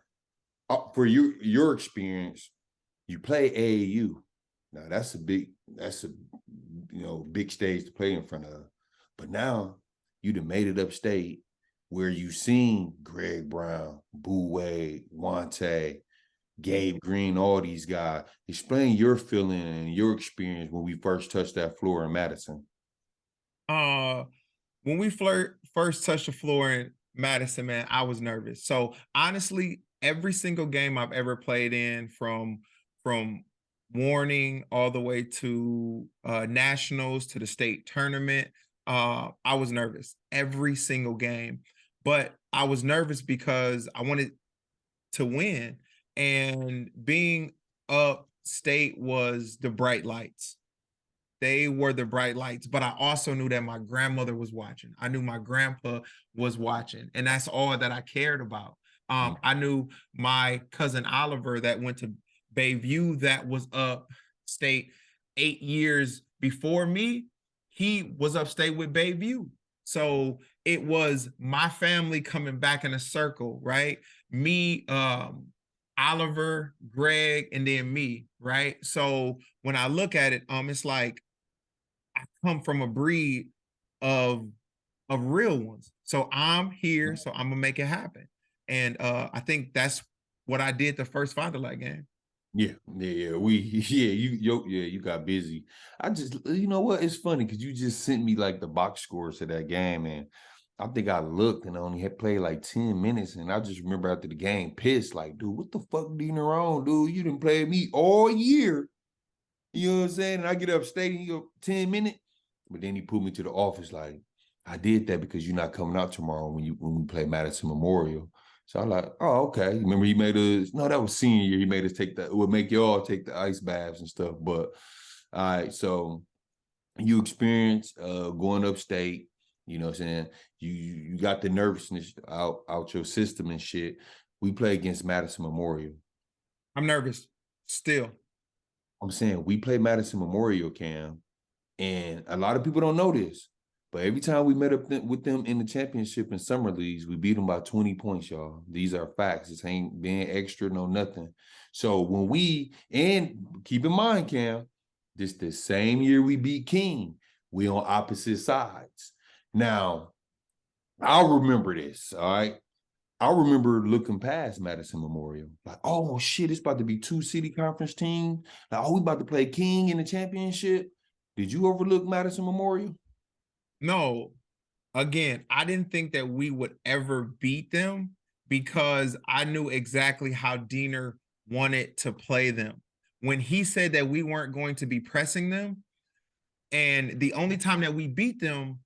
for your experience, you play AAU. Now that's a big stage to play in front of. But now you done made it upstate, where you seen Greg Brown, Boo Wade, Wante, Gabe Green, all these guys. Explain your feeling and your experience when we first touched that floor in Madison. When we first touched the floor in Madison, man, I was nervous. So honestly, every single game I've ever played in, from warning all the way to nationals to the state tournament, I was nervous every single game. But I was nervous because I wanted to win, and being upstate was the bright lights. They were the bright lights, but I also knew that my grandmother was watching. I knew my grandpa was watching, and that's all that I cared about. I knew my cousin Oliver that went to Bayview, that was upstate 8 years before me. He was upstate with Bayview. So it was my family coming back in a circle, right? Me, Oliver, Greg, and then me, right? So when I look at it, it's like I come from a breed of real ones. So I'm here, so I'm gonna make it happen. And I think that's what I did the first Fond du Lac game. Yeah, you got busy. I just, you know what? It's funny because you just sent me like the box scores to that game, and I think I looked and I only had played like 10 minutes, and I just remember after the game, pissed, like, dude, what the fuck Dina wrong, dude? You didn't play me all year. You know what I'm saying? And I get upstate and you go 10 minutes, but then he put me to the office like, I did that because you're not coming out tomorrow when we play Madison Memorial. So I'm like, oh, okay. Remember he made us, no, that was senior year. He made us take it would make you all take the ice baths and stuff. But all right, so you experience going upstate, you know what I'm saying? You got the nervousness out your system and shit. We play against Madison Memorial. I'm nervous still. I'm saying we play Madison Memorial, Cam, and a lot of people don't know this. But every time we met up with them in the championship and summer leagues, we beat them by 20 points, y'all. These are facts. This ain't being extra, no nothing. So when and keep in mind, Cam, this the same year we beat King. We on opposite sides. Now, I'll remember this, all right? I remember looking past Madison Memorial. Like, oh, shit, it's about to be 2 city conference teams. Like, oh, we about to play King in the championship. Did you overlook Madison Memorial? No, again, I didn't think that we would ever beat them because I knew exactly how Diener wanted to play them. When he said that we weren't going to be pressing them, and the only time that we beat them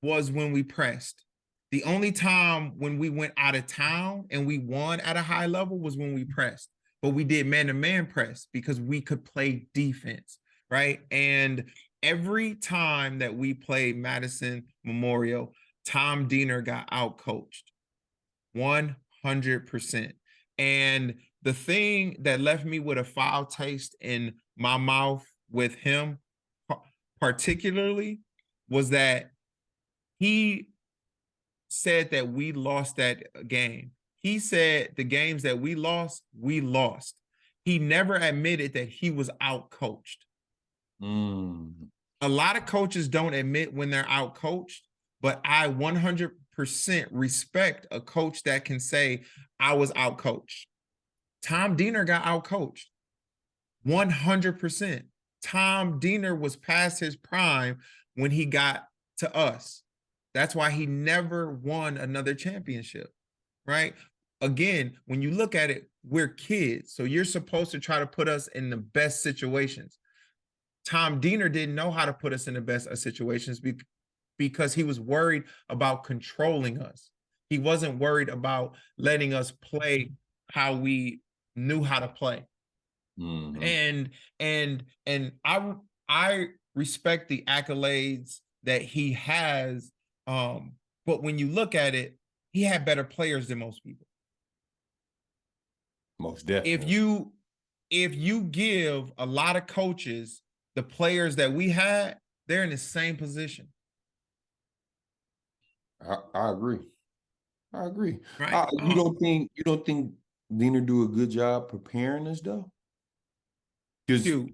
was when we pressed. The only time when we went out of town and we won at a high level was when we pressed. But we did man-to-man press because we could play defense, right? And every time that we played Madison Memorial, Tom Diener got outcoached 100%. And the thing that left me with a foul taste in my mouth with him particularly was that he said that we lost that game. He said the games that we lost, we lost. He never admitted that he was outcoached. A lot of coaches don't admit when they're outcoached, but I 100% respect a coach that can say, I was outcoached. Tom Diener got outcoached 100%. Tom Diener was past his prime when he got to us. That's why he never won another championship, right? Again, when you look at it, we're kids. So you're supposed to try to put us in the best situations. Tom Diener didn't know how to put us in the best of situations because he was worried about controlling us. He wasn't worried about letting us play how we knew how to play. And I respect the accolades that he has, but when you look at it, he had better players than most people. Most definitely. If you give a lot of coaches the players that we had, they're in the same position. I agree. I agree. Right? You don't think Diener do a good job preparing us though? Dude,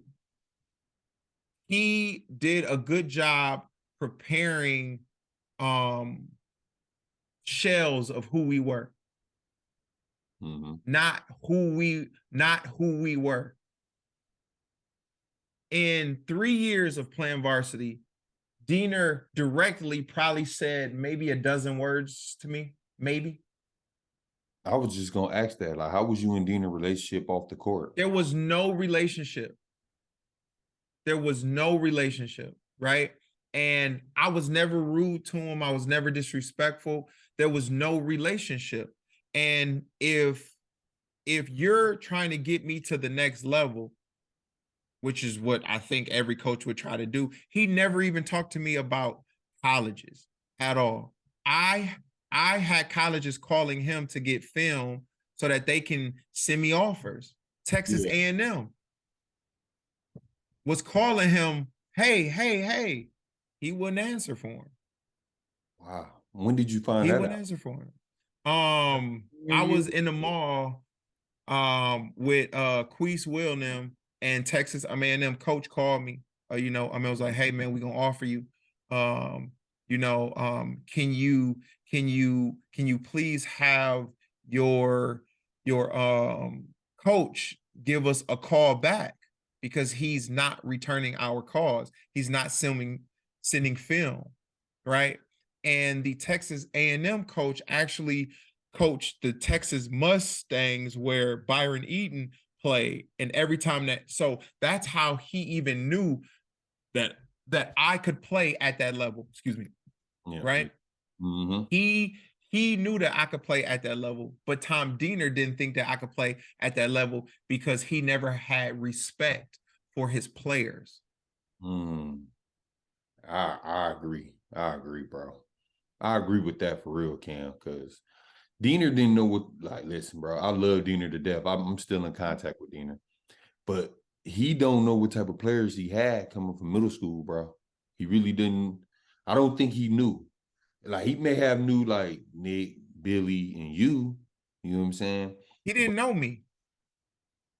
he did a good job preparing shells of who we were. Not who we were. In 3 years of playing varsity, Diener directly probably said maybe a dozen words to me, maybe. I was just gonna ask that. Like, how was you and Diener relationship off the court? There was no relationship. There was no relationship, right? And I was never rude to him. I was never disrespectful. There was no relationship. And if you're trying to get me to the next level, which is what I think every coach would try to do, he never even talked to me about colleges at all. I had colleges calling him to get film so that they can send me offers. Texas A&M was calling him, hey. He wouldn't answer for him. Wow. When did you find that out? He wouldn't answer for him. I was in the mall with Queese Will and them, and Texas A&M coach called me. You know, I mean, I was like, hey man, we're gonna offer you. You know, can you please have your coach give us a call back, because he's not returning our calls. He's not sending film, right? And the Texas A&M coach actually coached the Texas Mustangs where Byron Eaton played. And every time so that's how he even knew that I could play at that level. Excuse me. Yeah. Right? Mm-hmm. He knew that I could play at that level, but Tom Diener didn't think that I could play at that level because he never had respect for his players. I agree. I agree, bro. I agree with that for real, Cam, because Diener didn't know what, like, listen, bro, I love Diener to death. I'm still in contact with Diener, but he don't know what type of players he had coming from middle school, bro. He really didn't. I don't think he knew. Like, he may have knew, like, Nick, Billy, and you know what I'm saying? He didn't know me.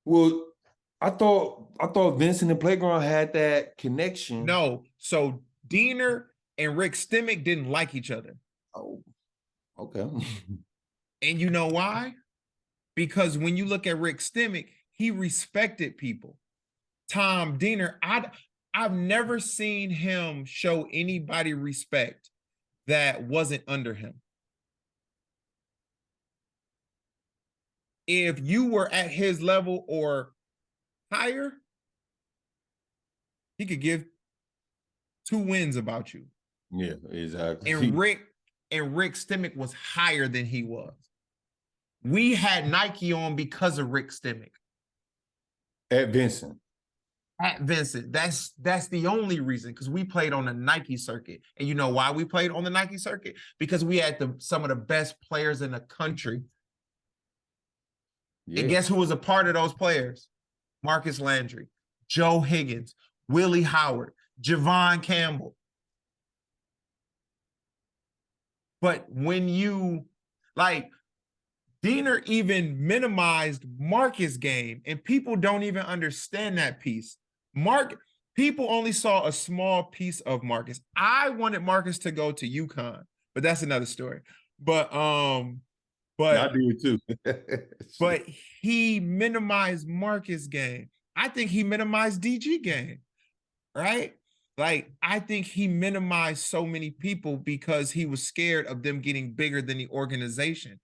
Well, I thought Vincent and Playground had that connection. No, so Diener and Rick Stemmick didn't like each other. Oh, okay. And you know why? Because when you look at Rick Stemmick, he respected people. Tom Diener, I've never seen him show anybody respect that wasn't under him. If you were at his level or higher, he could give 2 wins about you. Yeah, exactly. And Rick Stemmick was higher than he was. We had Nike on because of Rick Stemmick. At Vincent. At Vincent. That's the only reason, because we played on the Nike circuit. And you know why we played on the Nike circuit? Because we had some of the best players in the country. Yeah. And guess who was a part of those players? Marcus Landry, Joe Higgins, Willie Howard, Javon Campbell. But when you, like, Diener even minimized Marcus' game, and people don't even understand that piece. People only saw a small piece of Marcus. I wanted Marcus to go to UConn, but that's another story. But I do too. But he minimized Marcus' game. I think he minimized DG game, right? Like, I think he minimized so many people because he was scared of them getting bigger than the organization.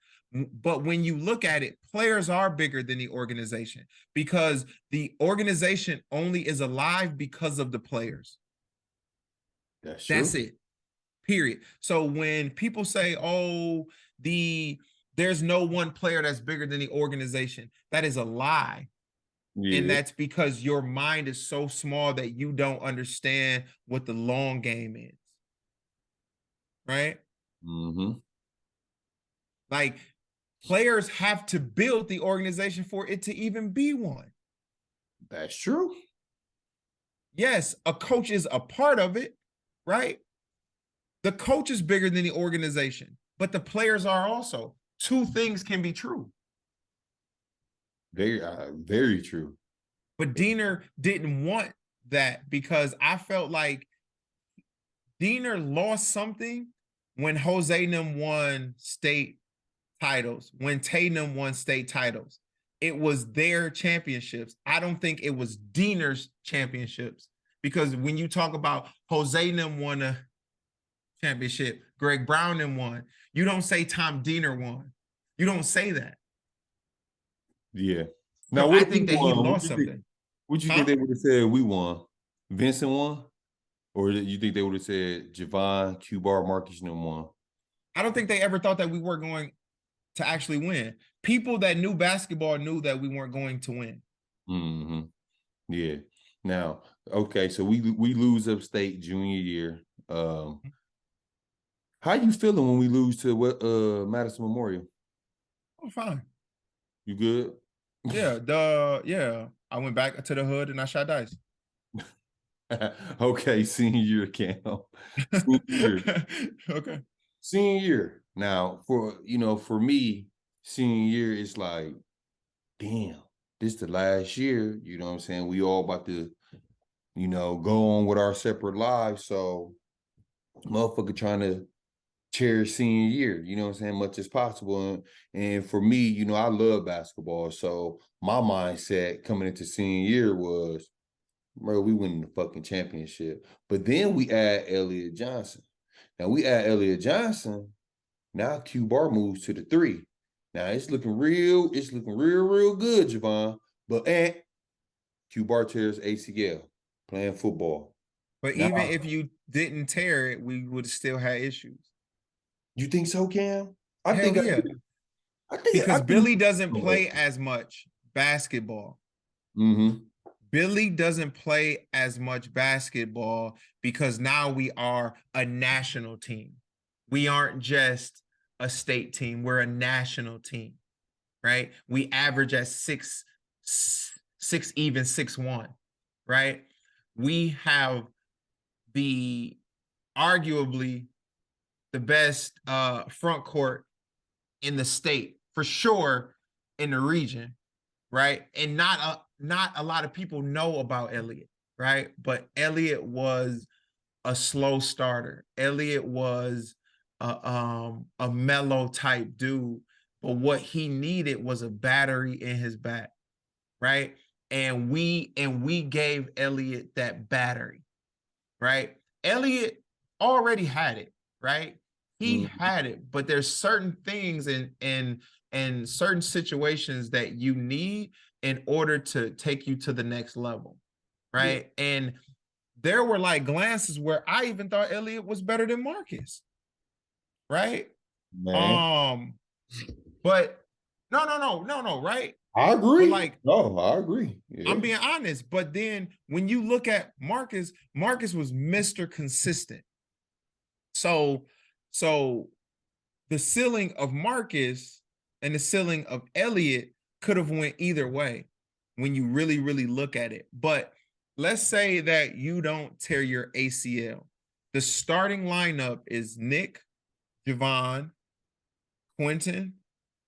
But when you look at it, players are bigger than the organization, because the organization only is alive because of the players. That's true. That's it. Period. So when people say, oh, there's no one player that's bigger than the organization, that is a lie. Yeah. And that's because your mind is so small that you don't understand what the long game is. Right? Mm-hmm. Like, players have to build the organization for it to even be one. That's true. Yes, a coach is a part of it, right? The coach is bigger than the organization, but the players are also. 2 things can be true. Very true. But Diener didn't want that, because I felt like Diener lost something when Jose and them won state titles, when Tatum won state titles. It was their championships. I don't think it was Diener's championships, Because when you talk about Jose and them won a championship, Greg Brown and won, you don't say Tom Diener won. You don't say that. Yeah. So Now, what I think that he lost something. What you think they would have said we won? Vincent won? Or you think they would have said Javon, Q-Bar, Marcus, and them won? I don't think they ever thought that we were going to actually win. People that knew basketball knew that we weren't going to win. Mm-hmm. Yeah. Now, okay, so we lose upstate junior year. How you feeling when we lose to Madison Memorial? I'm fine. You good? Yeah. I went back to the hood and I shot dice. Okay, senior year, Cam. Senior year. Okay. Senior year. Now, for me, senior year is like, damn, this is the last year. You know what I'm saying? We all about to, go on with our separate lives. So, motherfucker trying to cherish senior year, you know what I'm saying, much as possible. And for me, I love basketball. So my mindset coming into senior year was, bro, we winning the fucking championship. But then we add Elliot Johnson. Now we add Elliot Johnson. Now Q-Bar moves to the 3. Now it's looking real good, Javon. But Q-Bar tears ACL playing football. But now, even if you didn't tear it, we would have still had issues. You think so, Cam? I think because Billy doesn't play as much basketball. Mm-hmm. Billy doesn't play as much basketball because now we are a national team. We aren't just a state team. We're a national team, right? We average at 6', 6'1", right? We have arguably the best front court in the state, for sure, in the region, right? And not a lot of people know about Elliot, right? But Elliot was a slow starter. Elliot was a mellow type dude, but what he needed was a battery in his back, right? And we gave Elliot that battery, right? Elliot already had it, right? He had it, but there's certain things and certain situations that you need in order to take you to the next level, right? Yeah. And there were like glances where I even thought Elliot was better than Marcus, right? Man. But no, right? I agree. But I agree. Yeah. I'm being honest. But then when you look at Marcus was Mr. Consistent. So the ceiling of Marcus and the ceiling of Elliot could have went either way when you really, really look at it. But let's say that you don't tear your ACL. The starting lineup is Nick, Javon, Quentin,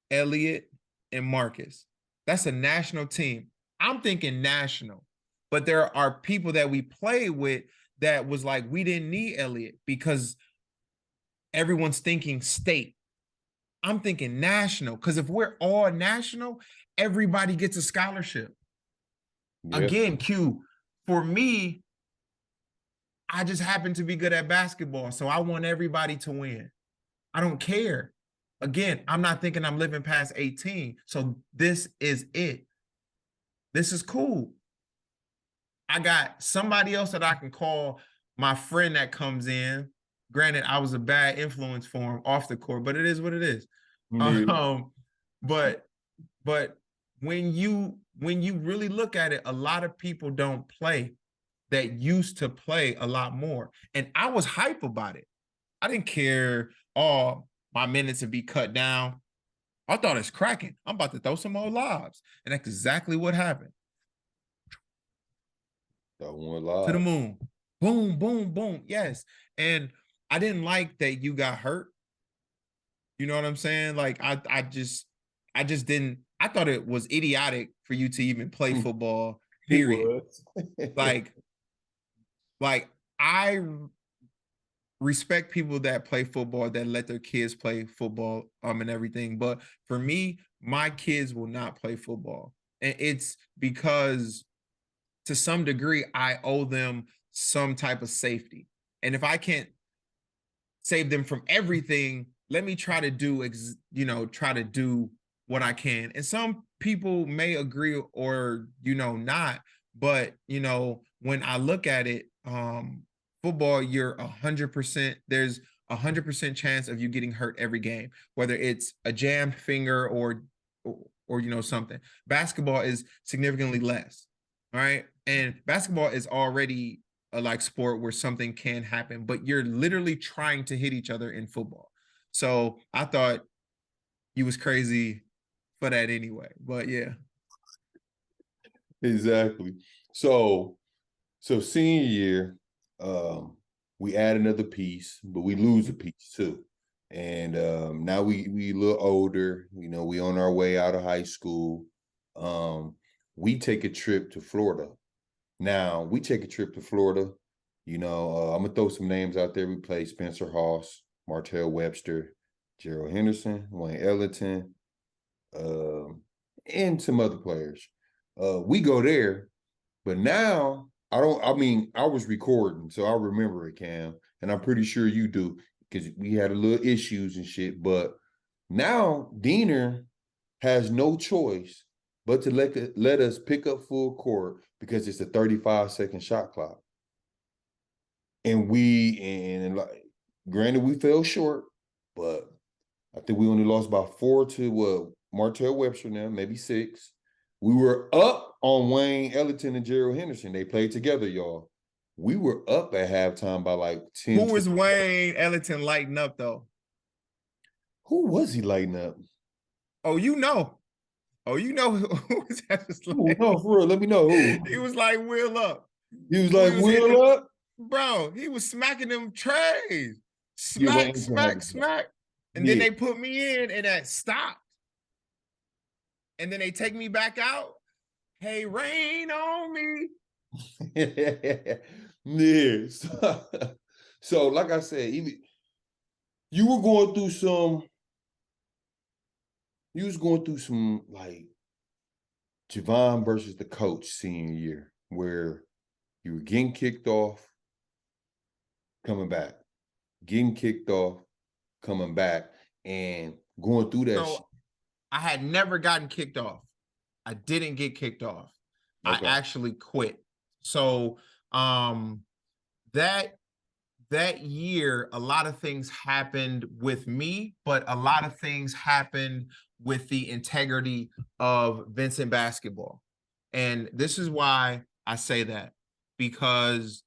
Elliot, and Marcus. That's a national team. I'm thinking national, but there are people that we play with that was like, we didn't need Elliot because everyone's thinking state. I'm thinking national, because if we're all national, everybody gets a scholarship. Yeah. Again, Q, for me, I just happen to be good at basketball, so I want everybody to win. I don't care. Again, I'm not thinking I'm living past 18, so this is it. This is cool. I got somebody else that I can call my friend that comes in. Granted, I was a bad influence for him off the court, but it is what it is. Yeah. But when you really look at it, a lot of people don't play that used to play a lot more. And I was hype about it. I didn't care, my minutes would be cut down. I thought it's cracking. I'm about to throw some more lobs. And that's exactly what happened. That one lob. To the moon. Boom, boom, boom. Yes. And I didn't like that you got hurt. You know what I'm saying? Like, I just didn't. I thought it was idiotic for you to even play football, period. like I respect people that play football, that let their kids play football, and everything. But for me, my kids will not play football. And it's because to some degree, I owe them some type of safety. And if I can't save them from everything, let me try to do, try to do what I can. And some people may agree or, not, but, when I look at it, football, you're 100%, there's 100% chance of you getting hurt every game, whether it's a jammed finger or something. Basketball is significantly less. All right. And basketball is already a like sport where something can happen, but you're literally trying to hit each other in football. So I thought you was crazy for that anyway. But yeah. Exactly. So senior year, we add another piece, but we lose a piece too. And now we a little older, we on our way out of high school. We take a trip to Florida. Now we take a trip to Florida. I'm gonna throw some names out there. We play Spencer Hoss, Martell Webster, Gerald Henderson, Wayne Ellington, and some other players. We go there, but now I was recording, so I remember it, Cam, and I'm pretty sure you do, because we had a little issues and shit. But now Diener has no choice but to let us pick up full court because it's a 35-second shot clock. And granted, we fell short, but I think we only lost by 4 to Martell Webster now, maybe 6. We were up on Wayne Ellington and Gerald Henderson. They played together, y'all. We were up at halftime by like 10. Who was Wayne Ellington lighting up, though? Who was he lighting up? Oh, who was that? No, for real, let me know who. He was like Will Up. He was like Will Up? Bro, he was smacking them trays. Smack. And then they put me in and that stopped. And then they take me back out. Hey, rain on me. Yeah. So like I said, you was going through some like Javon versus the coach senior year, where you were getting kicked off, coming back, getting kicked off, coming back, and going through that. So I had never gotten kicked off. I didn't get kicked off. Okay. I actually quit. So that year, a lot of things happened with me, but a lot of things happened with the integrity of Vincent basketball. And this is why I say that, because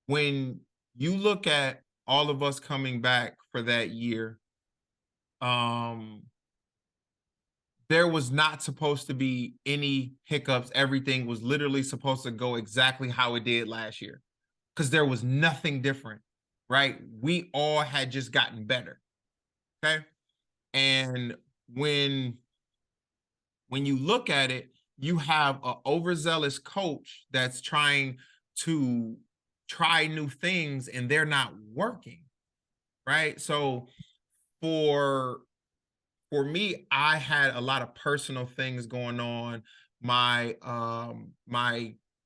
when you look at all of us coming back for that year, there was not supposed to be any hiccups. Everything was literally supposed to go exactly how it did last year, because there was nothing different, right? We all had just gotten better, okay? And when you look at it, you have an overzealous coach that's trying to try new things and they're not working, right? So for me, I had a lot of personal things going on. My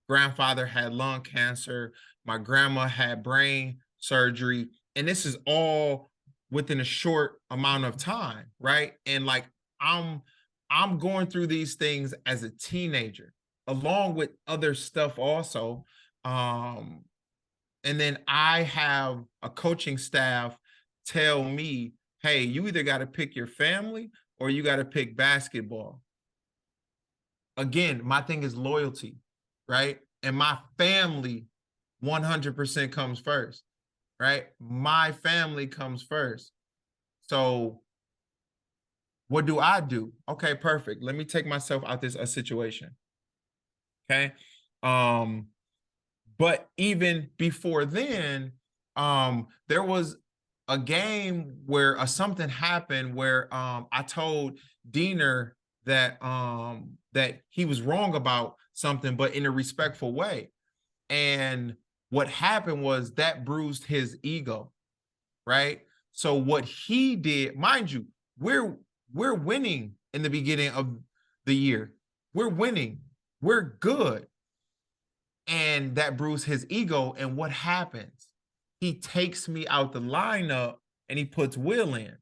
grandfather had lung cancer. My grandma had brain surgery. And this is all within a short amount of time, right? And like I'm going through these things as a teenager, along with other stuff also. And then I have a coaching staff tell me, hey, you either got to pick your family or you got to pick basketball. Again, my thing is loyalty, right? And my family 100% comes first, right? My family comes first. So what do I do? Okay, perfect. Let me take myself out this situation. Okay. But even before then, there was a game where something happened where I told Diener that that he was wrong about something, but in a respectful way. And what happened was that bruised his ego, right? So what he did, mind you, we're winning in the beginning of the year. We're winning. We're good. and that bruised his ego. And what happens? He takes me out the lineup and he puts Will in,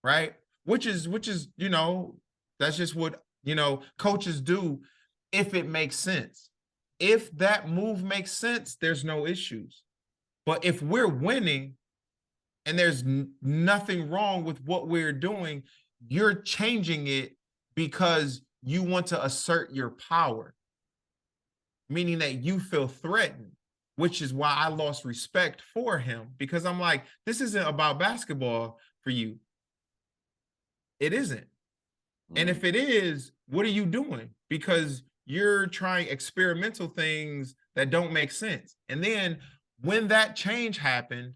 right? Which is, you know, that's just what, you know, coaches do if it makes sense. If that move makes sense, there's no issues. But if we're winning and there's nothing wrong with what we're doing, you're changing it because you want to assert your power, meaning that you feel threatened, which is why I lost respect for him, because I'm like, this isn't about basketball for you. It isn't. And if it is, what are you doing? Because you're trying experimental things that don't make sense. And then when that change happened,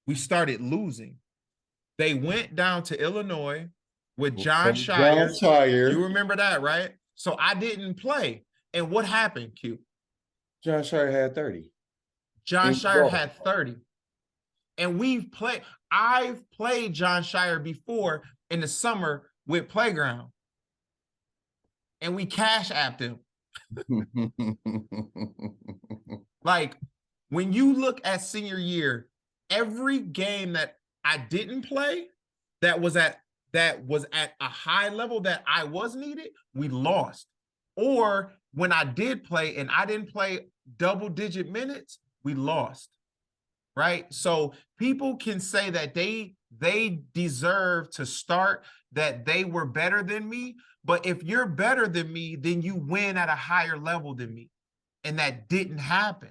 we started losing. They went down to Illinois with John Shire. John Shire. You remember that, right? So I didn't play. And what happened, Q? John Shire had 30. John Shire had 30. And I've played John Shire before in the summer with Playground. And we cash apped him. Like, when you look at senior year, every game that I didn't play that was at a high level that I was needed, we lost. Or when I did play and I didn't play double-digit minutes, we lost. Right? So people can say that they deserve to start, that they were better than me. But if you're better than me, then you win at a higher level than me. And that didn't happen.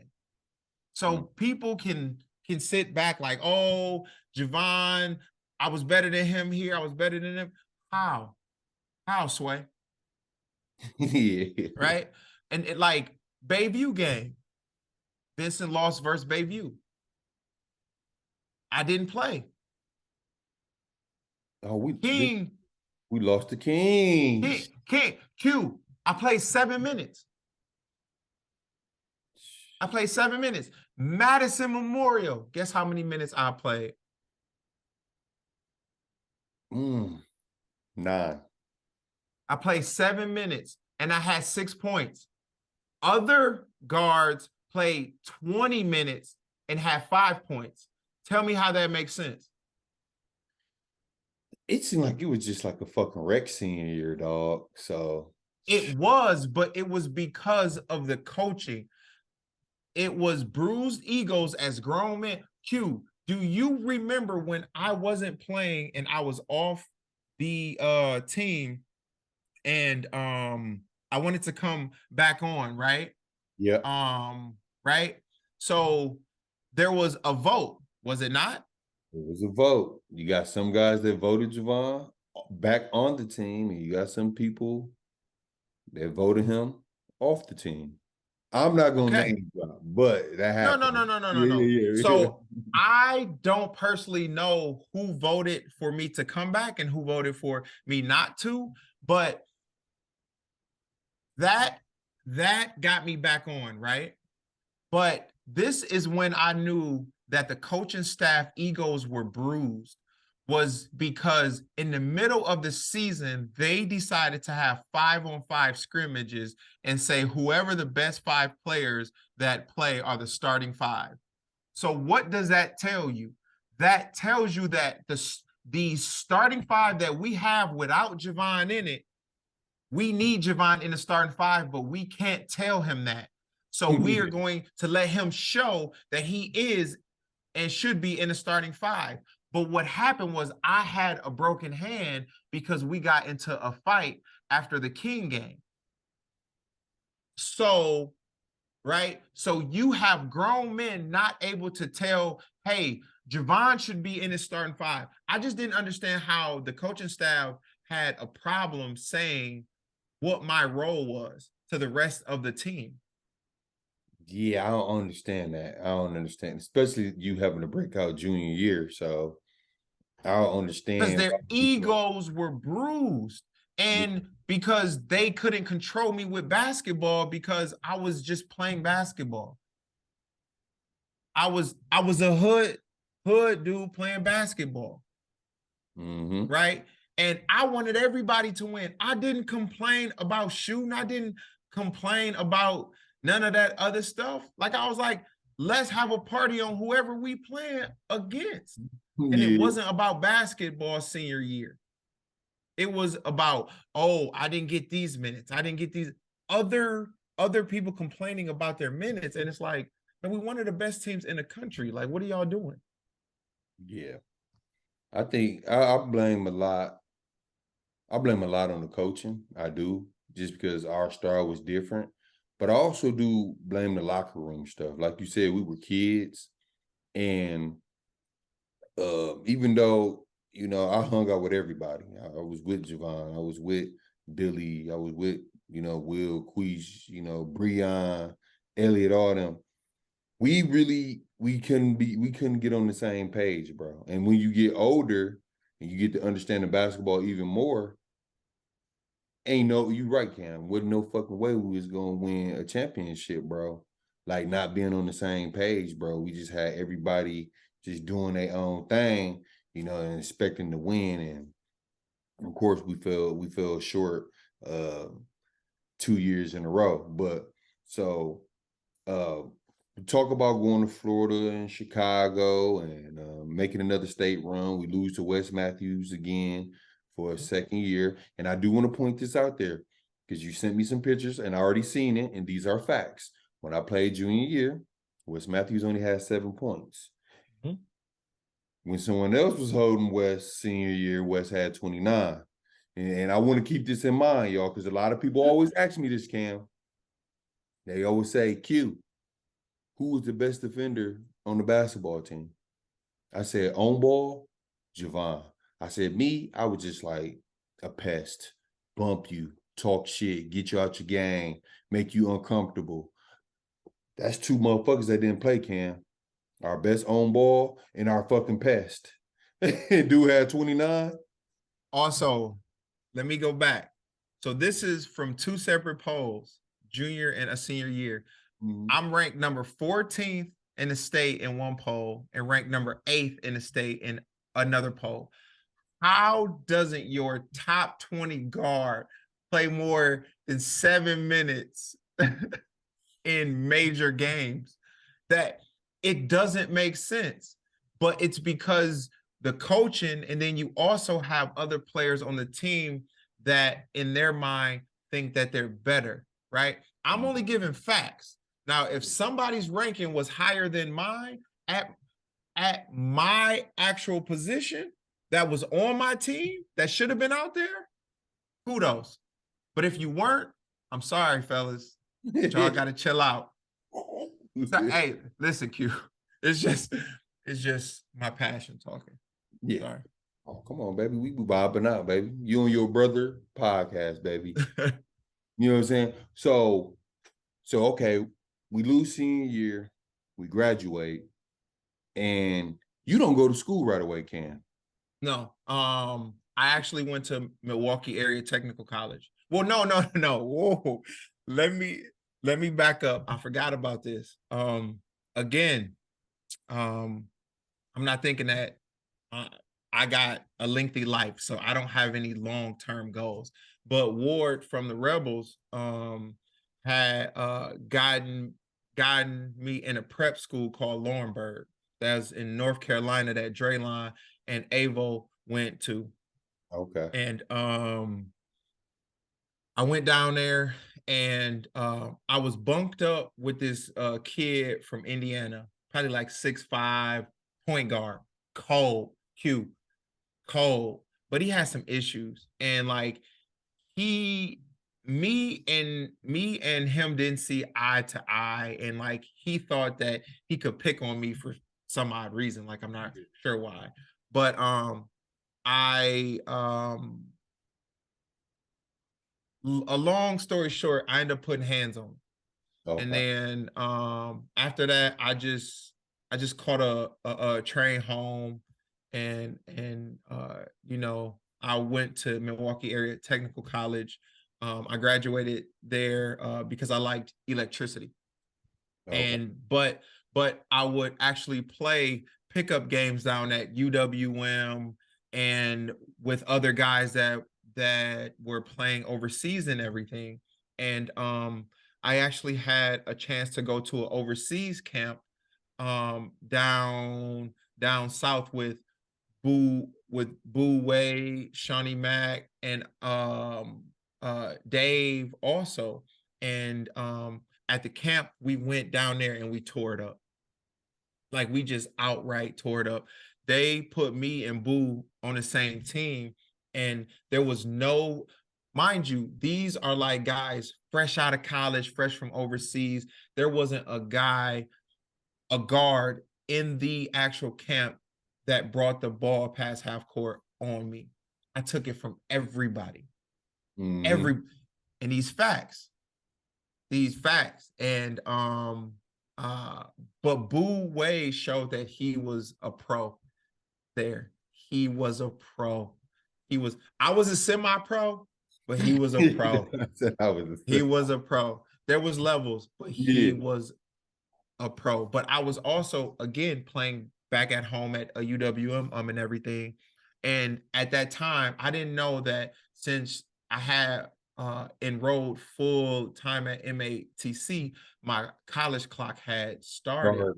So people can sit back like, oh, Javon, I was better than him here. I was better than him. How? How, Sway? Yeah. Right? And like Bayview game, Vincent lost versus Bayview. I didn't play. Oh, King. We lost to Kings. Q. I played 7 minutes. I played 7 minutes. Madison Memorial. Guess how many minutes I played? 9. I played 7 minutes and I had 6 points. Other guards played 20 minutes and had 5 points. Tell me how that makes sense. It seemed like it was just like a fucking rec senior year, dog. So it was, but it was because of the coaching. It was bruised egos as grown men. Q, do you remember when I wasn't playing and I was off the team and I wanted to come back on, right? Yeah. Right? So there was a vote, was it not? It was a vote. You got some guys that voted Javon back on the team, and you got some people that voted him off the team. I'm not gonna name drop, but that happened. No. Yeah. So I don't personally know who voted for me to come back and who voted for me not to, but that got me back on, right? But this is when I knew that the coaching staff egos were bruised, was because in the middle of the season, they decided to have 5-on-5 scrimmages and say whoever the best 5 players that play are the starting 5. So what does that tell you? That tells you that the starting 5 that we have without Javon in it, we need Javon in the starting 5, but we can't tell him that. So we are going to let him show that he is and should be in the starting 5. But what happened was I had a broken hand because we got into a fight after the King game. So, right? So you have grown men not able to tell, hey, Javon should be in his starting 5. I just didn't understand how the coaching staff had a problem saying what my role was to the rest of the team. Yeah, I don't understand that. I don't understand, especially you having a breakout junior year. So I don't understand. Because their egos were bruised. And because they couldn't control me with basketball because I was just playing basketball. I was a hood dude playing basketball. Right? And I wanted everybody to win. I didn't complain about shooting. I didn't complain about, none of that other stuff. Like I was like, let's have a party on whoever we playing against. And it wasn't about basketball senior year. It was about, oh, I didn't get these minutes. I didn't get these other people complaining about their minutes. And it's like, man, we one of the best teams in the country. Like, what are y'all doing? Yeah. I think I blame a lot. I blame a lot on the coaching. I do, just because our style was different. But I also do blame the locker room stuff. Like you said, we were kids. And even though, you know, I hung out with everybody. I was with Javon. I was with Billy. I was with, you know, Will, Queesh, you know, Breon, Elliot, all them. We couldn't get on the same page, bro. And when you get older and you get to understand the basketball even more, you right, Cam. Wasn't no fucking way we was gonna win a championship, bro. Like not being on the same page, bro. We just had everybody just doing their own thing, you know, and expecting to win. And of course we fell short 2 years in a row. But so talk about going to Florida and Chicago and making another state run. We lose to Wes Matthews again for a second year. And I do want to point this out there because you sent me some pictures and I already seen it. And these are facts. When I played junior year, Wes Matthews only had 7 points. Mm-hmm. When someone else was holding Wes senior year, Wes had 29. And I want to keep this in mind, y'all, because a lot of people always ask me this, Cam. They always say, Q, who was the best defender on the basketball team? I said, on ball, Javon. I said, me, I was just like a pest, bump you, talk shit, get you out your game, make you uncomfortable. That's 2 motherfuckers that didn't play, Cam. Our best on ball and our fucking pest. Dude had 29. Also, let me go back. So this is from 2 separate polls, junior and a senior year. Mm-hmm. I'm ranked number 14th in the state in one poll and ranked number 8th in the state in another poll. How doesn't your top 20 guard play more than 7 minutes in major games? That it doesn't make sense. But it's because the coaching, and then you also have other players on the team that in their mind think that they're better, right? I'm only giving facts. Now, if somebody's ranking was higher than mine at my actual position that was on my team that should have been out there, kudos. But if you weren't, I'm sorry, fellas. Y'all got to chill out. So, hey, listen, Q. It's just my passion talking. Yeah. Sorry. Oh, come on, baby. We be vibing out, baby. You and your brother podcast, baby. You know what I'm saying? So okay, we lose senior year, we graduate, and you don't go to school right away, Cam. No. I actually went to Milwaukee Area Technical College. Well, no. Whoa. Let me back up. I forgot about this. Again, I'm not thinking that I got a lengthy life, so I don't have any long-term goals. But Ward from the Rebels had gotten me in a prep school called Laurinburg. That's in North Carolina that Draylon and Avo went to. Okay. And I went down there and I was bunked up with this kid from Indiana, probably like 6'5", point guard, cold, cute, cold, but he had some issues. And like me and him didn't see eye to eye. And like, he thought that he could pick on me for some odd reason. Like, I'm not sure why, but a long story short, I ended up putting hands on him. Okay. And then after that, I just caught a train home, and you know, I went to Milwaukee Area Technical College. I graduated there because I liked electricity. Okay. And but I would actually play pickup games down at UWM and with other guys that were playing overseas and everything. And I actually had a chance to go to an overseas camp down south with Boo Way, Shawnee Mack, and Dave also. And at the camp, we went down there and we tore it up. Like, we just outright tore it up. They put me and Boo on the same team, and there was no, mind you, these are like guys fresh out of college, fresh from overseas. There wasn't a guy, a guard in the actual camp that brought the ball past half court on me. I took it from everybody. And these facts. And but Boo Way showed that he was a pro there. He was a pro. I was a semi-pro, but he was a pro. He was a pro. There was levels, but he was a pro. But I was also, again, playing back at home at a UWM and everything. And at that time, I didn't know that since I had enrolled full time at MATC, my college clock had started.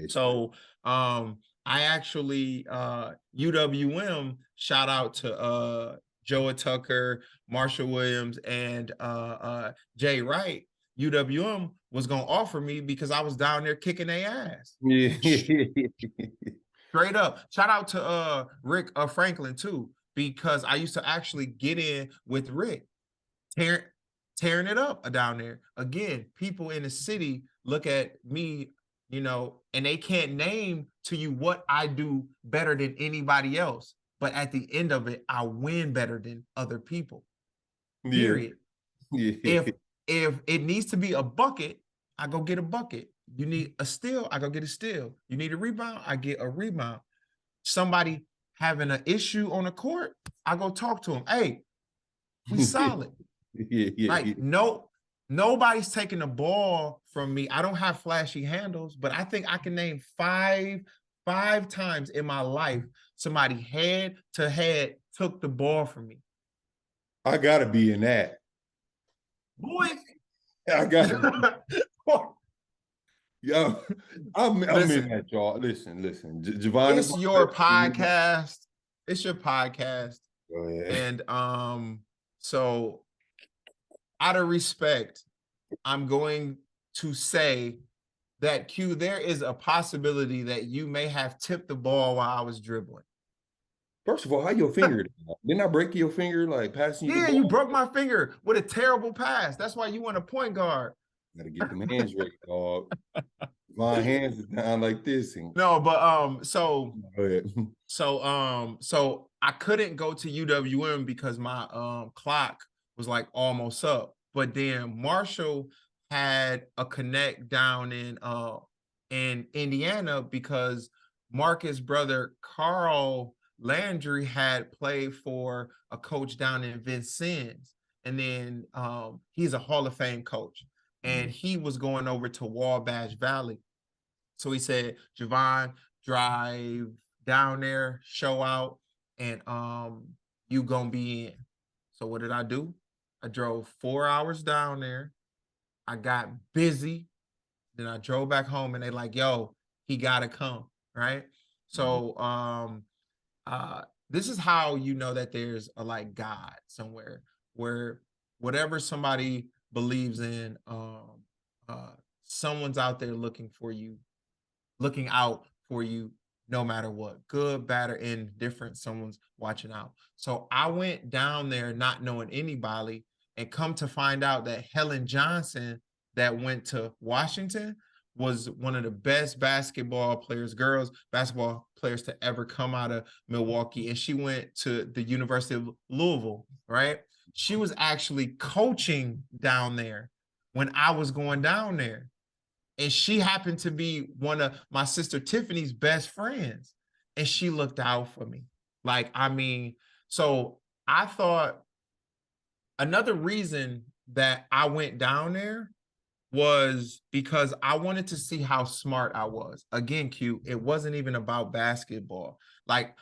So I actually UWM, shout out to Joa Tucker, Marshall Williams, and Jay Wright. UWM was gonna offer me because I was down there kicking their ass. Straight up. Shout out to Rick Franklin too, because I used to actually get in with Rick, tearing it up down there. Again, people in the city look at me, you know, and they can't name to you what I do better than anybody else. But at the end of it, I win better than other people. Period. If it needs to be a bucket, I go get a bucket. You need a steal, I go get a steal. You need a rebound, I get a rebound. Somebody having an issue on the court, I go talk to them. Hey, we solid. Like, no, nobody's taking the ball from me. I don't have flashy handles, but I think I can name five times in my life somebody head to head took the ball from me. I gotta be in that. Boy, I gotta yo, I'm in that, y'all. Listen, Javon, it's your podcast. It's your podcast. Go ahead. And so out of respect, I'm going to say that, Q, there is a possibility that you may have tipped the ball while I was dribbling. First of all, how your finger? Didn't I break your finger like passing you? Yeah, you broke my finger with a terrible pass. That's why you want a point guard. Gotta get them hands ready, dog. My hands is down like this. No, but so I couldn't go to UWM because my clock was like almost up. But then Marshall had a connect down in Indiana because Marcus' brother Carl Landry had played for a coach down in VINCENT, and then he's a Hall of Fame coach, and he was going over to Wabash Valley. So he said, Javon, drive down there, show out, and you gonna be in. So what did I do? I drove 4 hours down there. I got busy. Then I drove back home, and they like, yo, he gotta come, right? So this is how you know that there's a like God somewhere, where whatever somebody believes in, someone's out there looking out for you no matter what, good, bad, or indifferent, someone's watching out. So I went down there not knowing anybody, and come to find out that Helen Johnson, that went to Washington, was one of the best girls basketball players to ever come out of Milwaukee. And she went to the University of Louisville, right? She was actually coaching down there when I was going down there. And she happened to be one of my sister Tiffany's best friends. And she looked out for me. Like, I mean, so I thought another reason that I went down there was because I wanted to see how smart I was. Again, Q, it wasn't even about basketball. Like,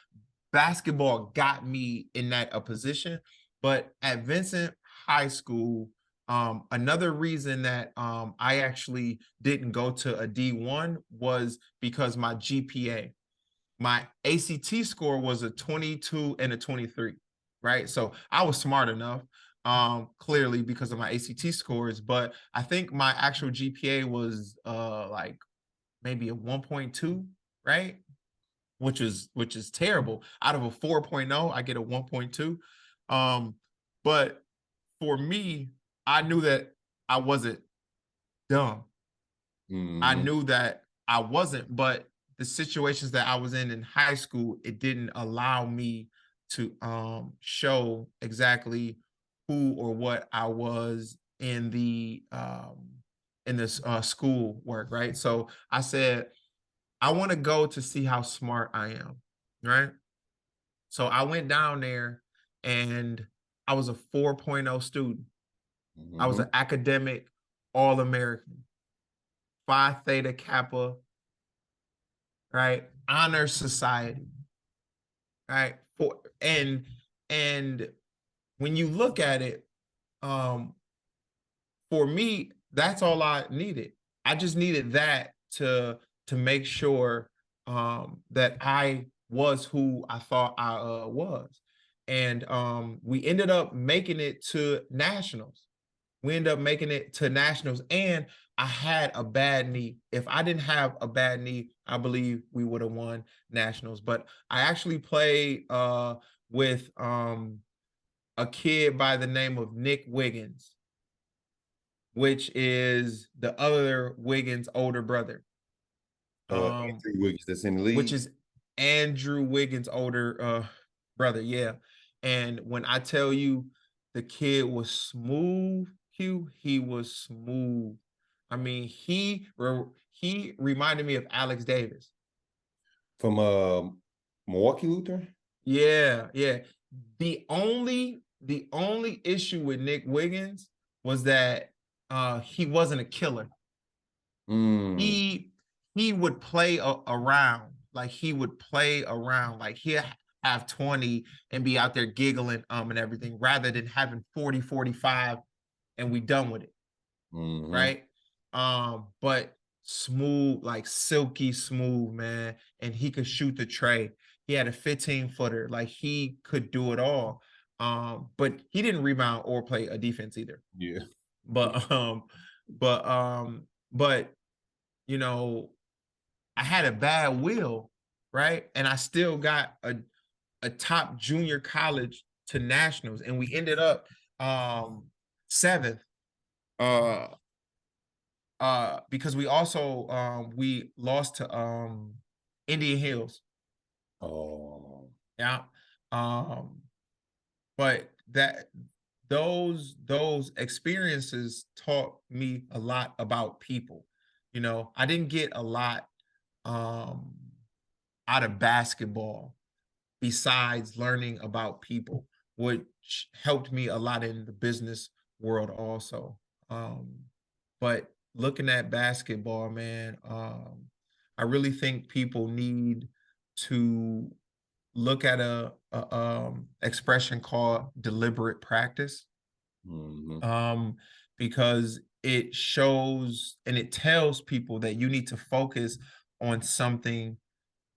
basketball got me in that position. But at Vincent High School, Another reason that I actually didn't go to a D1 was because my GPA. My ACT score was a 22 and a 23, right? So I was smart enough, clearly because of my ACT scores, but I think my actual GPA was like maybe a 1.2, right? Which is terrible. Out of a 4.0, I get a 1.2. But for me, I knew that I wasn't dumb. I Mm-hmm. knew that I wasn't, but the situations that I was in high school, it didn't allow me to show exactly who or what I was in this school work, right? So I said, I want to go to see how smart I am, right? So I went down there and I was a 4.0 student. I was Mm-hmm. an academic All-American, Phi Theta Kappa, right? Honor society, right? And when you look at it, um, for me, that's all I needed. I just needed that to make sure that I was who I thought I was. And we ended up making it to nationals. We ended up making it to nationals, and I had a bad knee. If I didn't have a bad knee, I believe we would have won nationals. But I actually played with a kid by the name of Nick Wiggins, which is the other Wiggins' older brother. Andrew Wiggins, that's in the Which league. is Andrew Wiggins' older brother. Yeah. And when I tell you the kid was smooth, Hugh, he was smooth. I mean, he reminded me of Alex Davis. From Milwaukee Lutheran. Yeah, yeah. The only issue with Nick Wiggins was that he wasn't a killer. Mm. He would play around, like he would play around, like he have 20 and be out there giggling and everything, rather than having 40 45 and we done with it, Mm-hmm. right? But smooth, like silky smooth, man. And he could shoot the tray. He had a 15-footer, like he could do it all. But he didn't rebound or play a defense either. Yeah. But but you know, I had a bad will, right? And I still got a top junior college to nationals, and we ended up seventh. Uh because we also we lost to Indian Hills. Oh. Yeah. Um, but those experiences taught me a lot about people. You know, I didn't get a lot um out of basketball besides learning about people, which helped me a lot in the business world also. Um, but looking at basketball, man, I really think people need to look at a expression called deliberate practice, Mm-hmm. um, because it shows and it tells people that you need to focus on something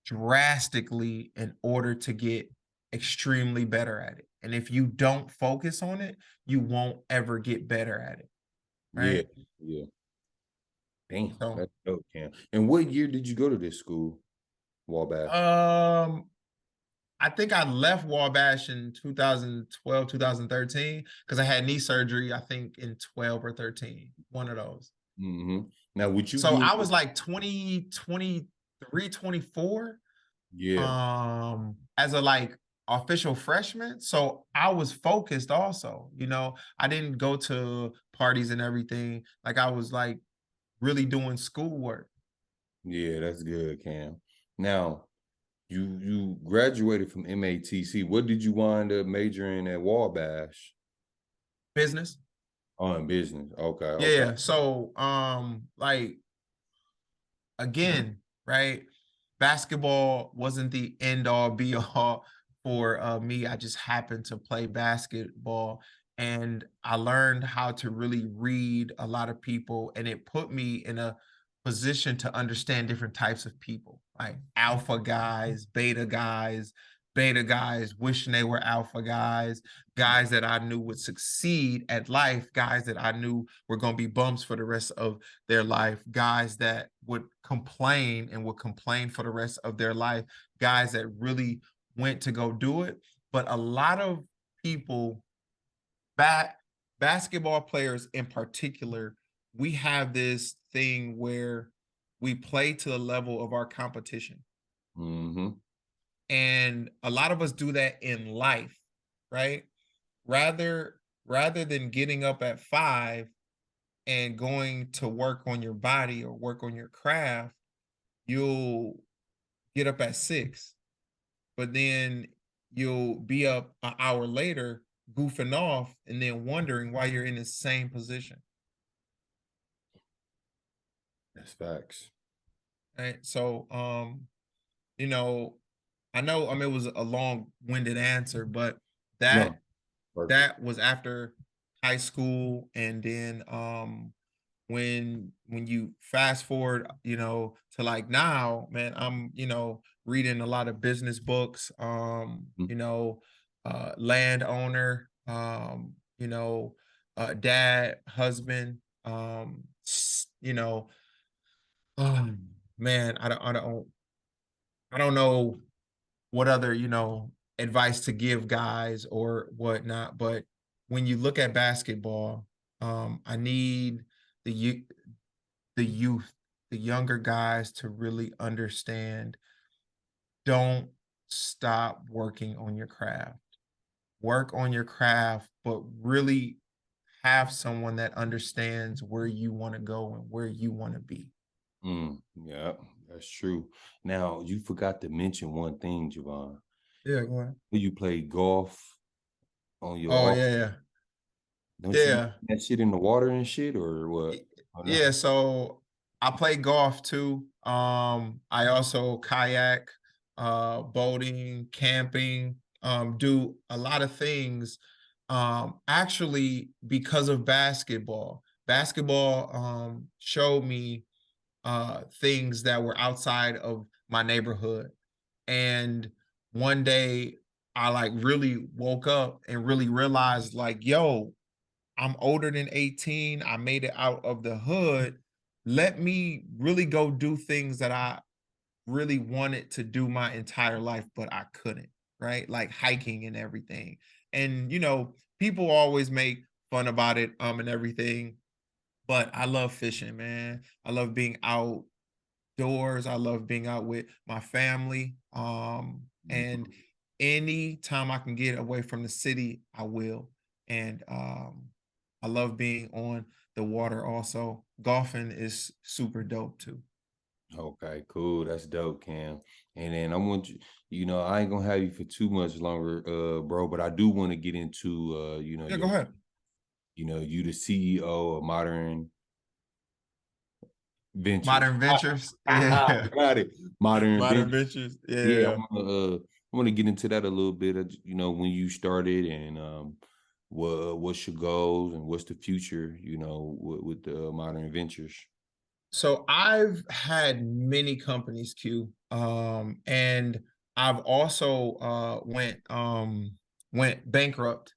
drastically in order to get extremely better at it. And if you don't focus on it, you won't ever get better at it. Yeah. Right. Yeah. Damn, So that's dope, Cam. And what year did you go to this school, Wabash? I think I left Wabash in 2012, 2013, because I had knee surgery, I think in 12 or 13, one of those. Mm-hmm. Now, would you So get? I was like 20, 23, 24. Yeah. As a like official freshman, so I was focused also. You know, I didn't go to parties and everything, like I was like really doing schoolwork. Yeah, that's good, Cam. Now, you graduated from MATC. What did you wind up majoring at Wabash? Business. Oh, in business. Okay, okay. Yeah, so like again, right, basketball wasn't the end all be all for me. I just happened to play basketball and I learned how to really read a lot of people, and it put me in a position to understand different types of people, like alpha guys, beta guys wishing they were alpha guys, guys that I knew would succeed at life, guys that I knew were going to be bums for the rest of their life, guys that would complain and would complain for the rest of their life, guys that really went to go do it. But a lot of people, basketball players in particular, we have this thing where we play to the level of our competition. Mm-hmm. And a lot of us do that in life, right? Rather than getting up at 5 and going to work on your body or work on your craft, you'll get up at 6, but then you'll be up an hour later goofing off and then wondering why you're in the same position. That's facts. Right. So you know, I know, I mean, it was a long-winded answer, but No, that was after high school. And then when you fast forward, to like now, man, I'm, reading a lot of business books, landowner, dad, husband, you know, man, I don't know what other, advice to give guys or whatnot. But when you look at basketball, I need the youth, the youth, the younger guys to really understand, don't stop working on your craft. Work on your craft, but really have someone that understands where you want to go and where you want to be. Yeah, that's true. Now, you forgot to mention one thing, Javon. Yeah, go ahead. You play golf on your Oh off. yeah, yeah. Don't you Yeah. that shit in the water and shit, or what? Oh, no. Yeah, so I play golf too. I also kayak, boating, camping, do a lot of things. Actually, because of basketball. Basketball showed me things that were outside of my neighborhood. And one day I like really woke up and really realized, like, yo, I'm older than 18. I made it out of the hood. Let me really go do things that I really wanted to do my entire life, but I couldn't, right? Like hiking and everything. And, people always make fun about it, and everything, but I love fishing, man. I love being outdoors. I love being out with my family. And any time I can get away from the city, I will. And I love being on the water also. Golfing is super dope too. Okay, cool. That's dope, Cam. And then I want you, I ain't gonna have you for too much longer, bro, but I do want to get into Yeah, go your, ahead. you the CEO of Modern Ventures. Modern Ventures. I Yeah. got it. Modern Modern Ventures. Ventures. Yeah, Yeah. I want to get into that a little bit, when you started and what's your goals and what's the future, with the Modern Ventures. So I've had many companies, Q, and I've also went bankrupt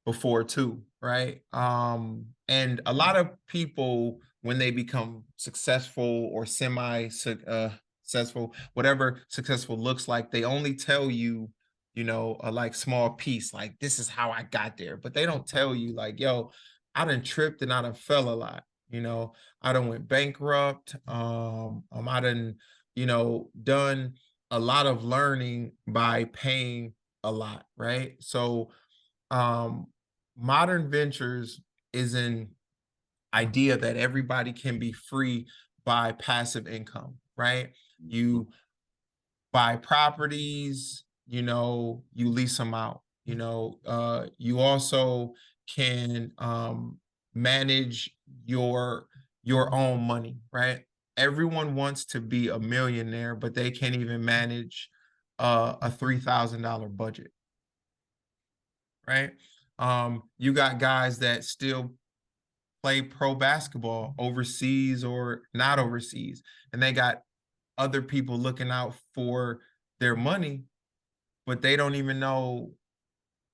before too, right? And a lot of people, when they become successful or semi successful, whatever successful looks like, they only tell you, a like small piece, like this is how I got there, but they don't tell you, like, yo, I done tripped and I done fell a lot. I done went bankrupt. I done, done a lot of learning by paying a lot, right? So um Modern Ventures is an idea that everybody can be free by passive income, right? You buy properties, you lease them out, you also can manage your own money, right? Everyone wants to be a millionaire, but they can't even manage a $3,000 budget, right? You got guys that still play pro basketball overseas or not overseas, and they got other people looking out for their money, but they don't even know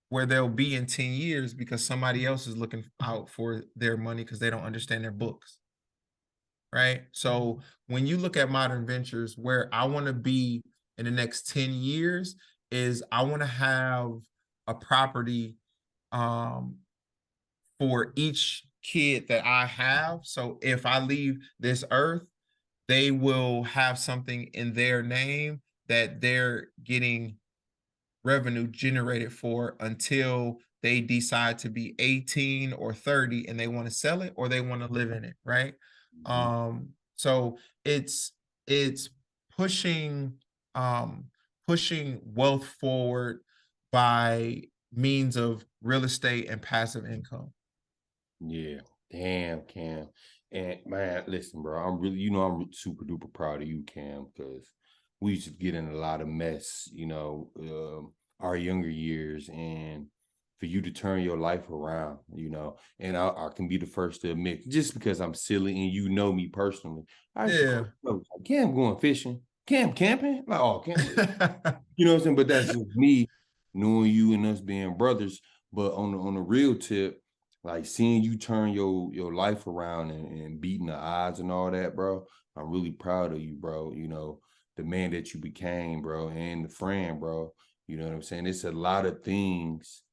where they'll be in 10 years because somebody else is looking out for their money because they don't understand their books. Right. So when you look at Modern Ventures, where I want to be in the next 10 years is I want to have a property um, for each kid that I have. So if I leave this earth, they will have something in their name that they're getting revenue generated for until they decide to be 18 or 30 and they want to sell it or they want to live in it, right? So it's pushing pushing wealth forward by means of real estate and passive income. Yeah, damn, Cam. And man, listen, bro, I'm really, I'm super duper proud of you, Cam, because we used to get in a lot of mess, our younger years, and for you to turn your life around, and I can be the first to admit, just because I'm silly and you know me personally, I used Yeah. to call, Cam going fishing, Cam camping, like, oh, Cam, you know what I'm saying? But that's just me knowing you and us being brothers. But on the real tip, like seeing you turn your life around and beating the odds and all that, bro, I'm really proud of you, bro. The man that you became, bro, and the friend, bro. You know what I'm saying? It's a lot of things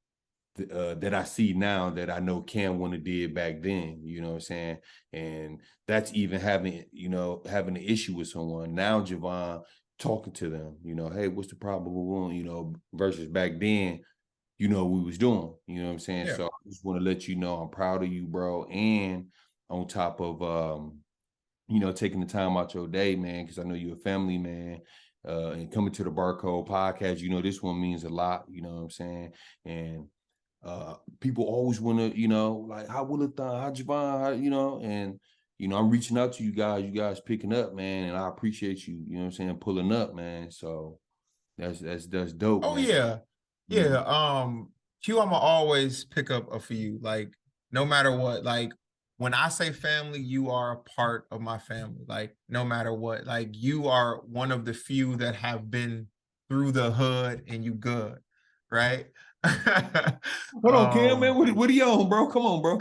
that I see now that I know Cam wouldn't have did back then. You know what I'm saying? And that's even having an issue with someone. Now Javon talking to them, hey, what's the problem? Versus back then, we was doing, you know what I'm saying? Yeah. So I just want to let you know I'm proud of you, bro. And on top of taking the time out your day, man, because I know you're a family man. And coming to the Barcode podcast, this one means a lot, you know what I'm saying? And people always want to, like, how will it done, how Javon, and I'm reaching out to you guys picking up, man, and I appreciate you, you know what I'm saying, pulling up, man. So that's dope, Oh man. yeah. Yeah. Q, I'ma always pick up a few, like no matter what. Like when I say family, you are a part of my family. Like no matter what. Like you are one of the few that have been through the hood and you good, right? Hold on, Cam, man. What are you on, bro? Come on, bro.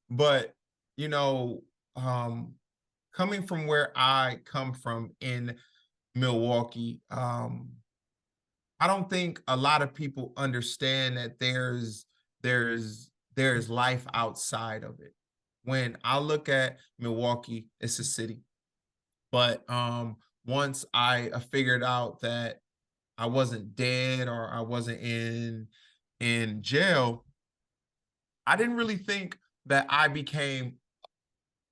But you know, coming from where I come from in Milwaukee, I don't think a lot of people understand that there's life outside of it. When I look at Milwaukee, it's a city. But once I figured out that I wasn't dead or I wasn't in jail, I didn't really think that I became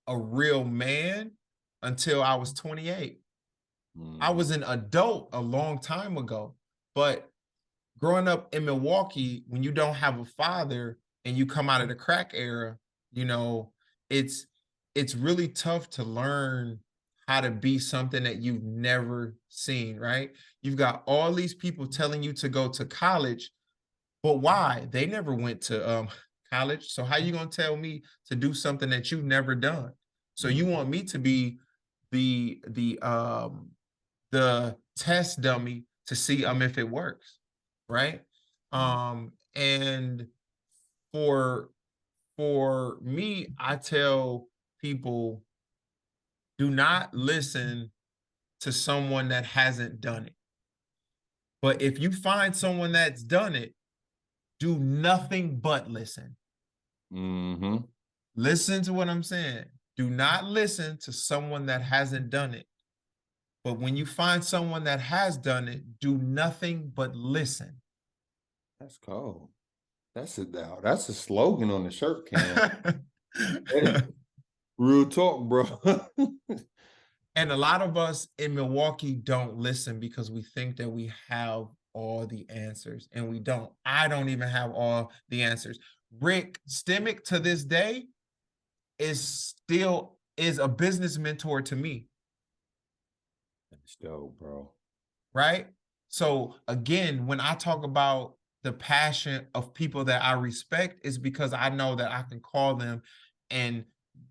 a real man until I was 28. I was an adult a long time ago, but growing up in Milwaukee, when you don't have a father and you come out of the crack era, you know, it's it's really tough to learn how to be something that you've never seen, right? You've got all these people telling you to go to college, but why? They never went to college. So how you gonna tell me to do something that you've never done? So you want me to be the test dummy to see if it works, right? And for for me, I tell people do not listen to someone that hasn't done it. But if you find someone that's done it, do nothing but listen. Listen to what I'm saying. Do not listen to someone that hasn't done it. But when you find someone that has done it, do nothing but listen. That's cold. That's a slogan on the shirt, Cam. Real talk, bro. And a lot of us in Milwaukee don't listen because we think that we have all the answers, and we don't. I don't even have all the answers. Rick Stimick to this day is a business mentor to me. That's dope, bro. Right? So again, when I talk about the passion of people that I respect is because I know that I can call them and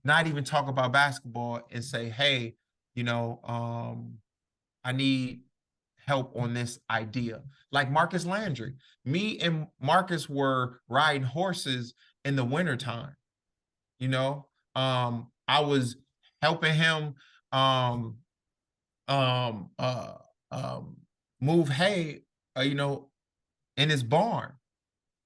not even talk about basketball and say, hey, you know, I need help on this idea. Like Marcus Landry. Me and Marcus were riding horses in the wintertime. You know, I was helping him um um uh move hay, you know, in his barn.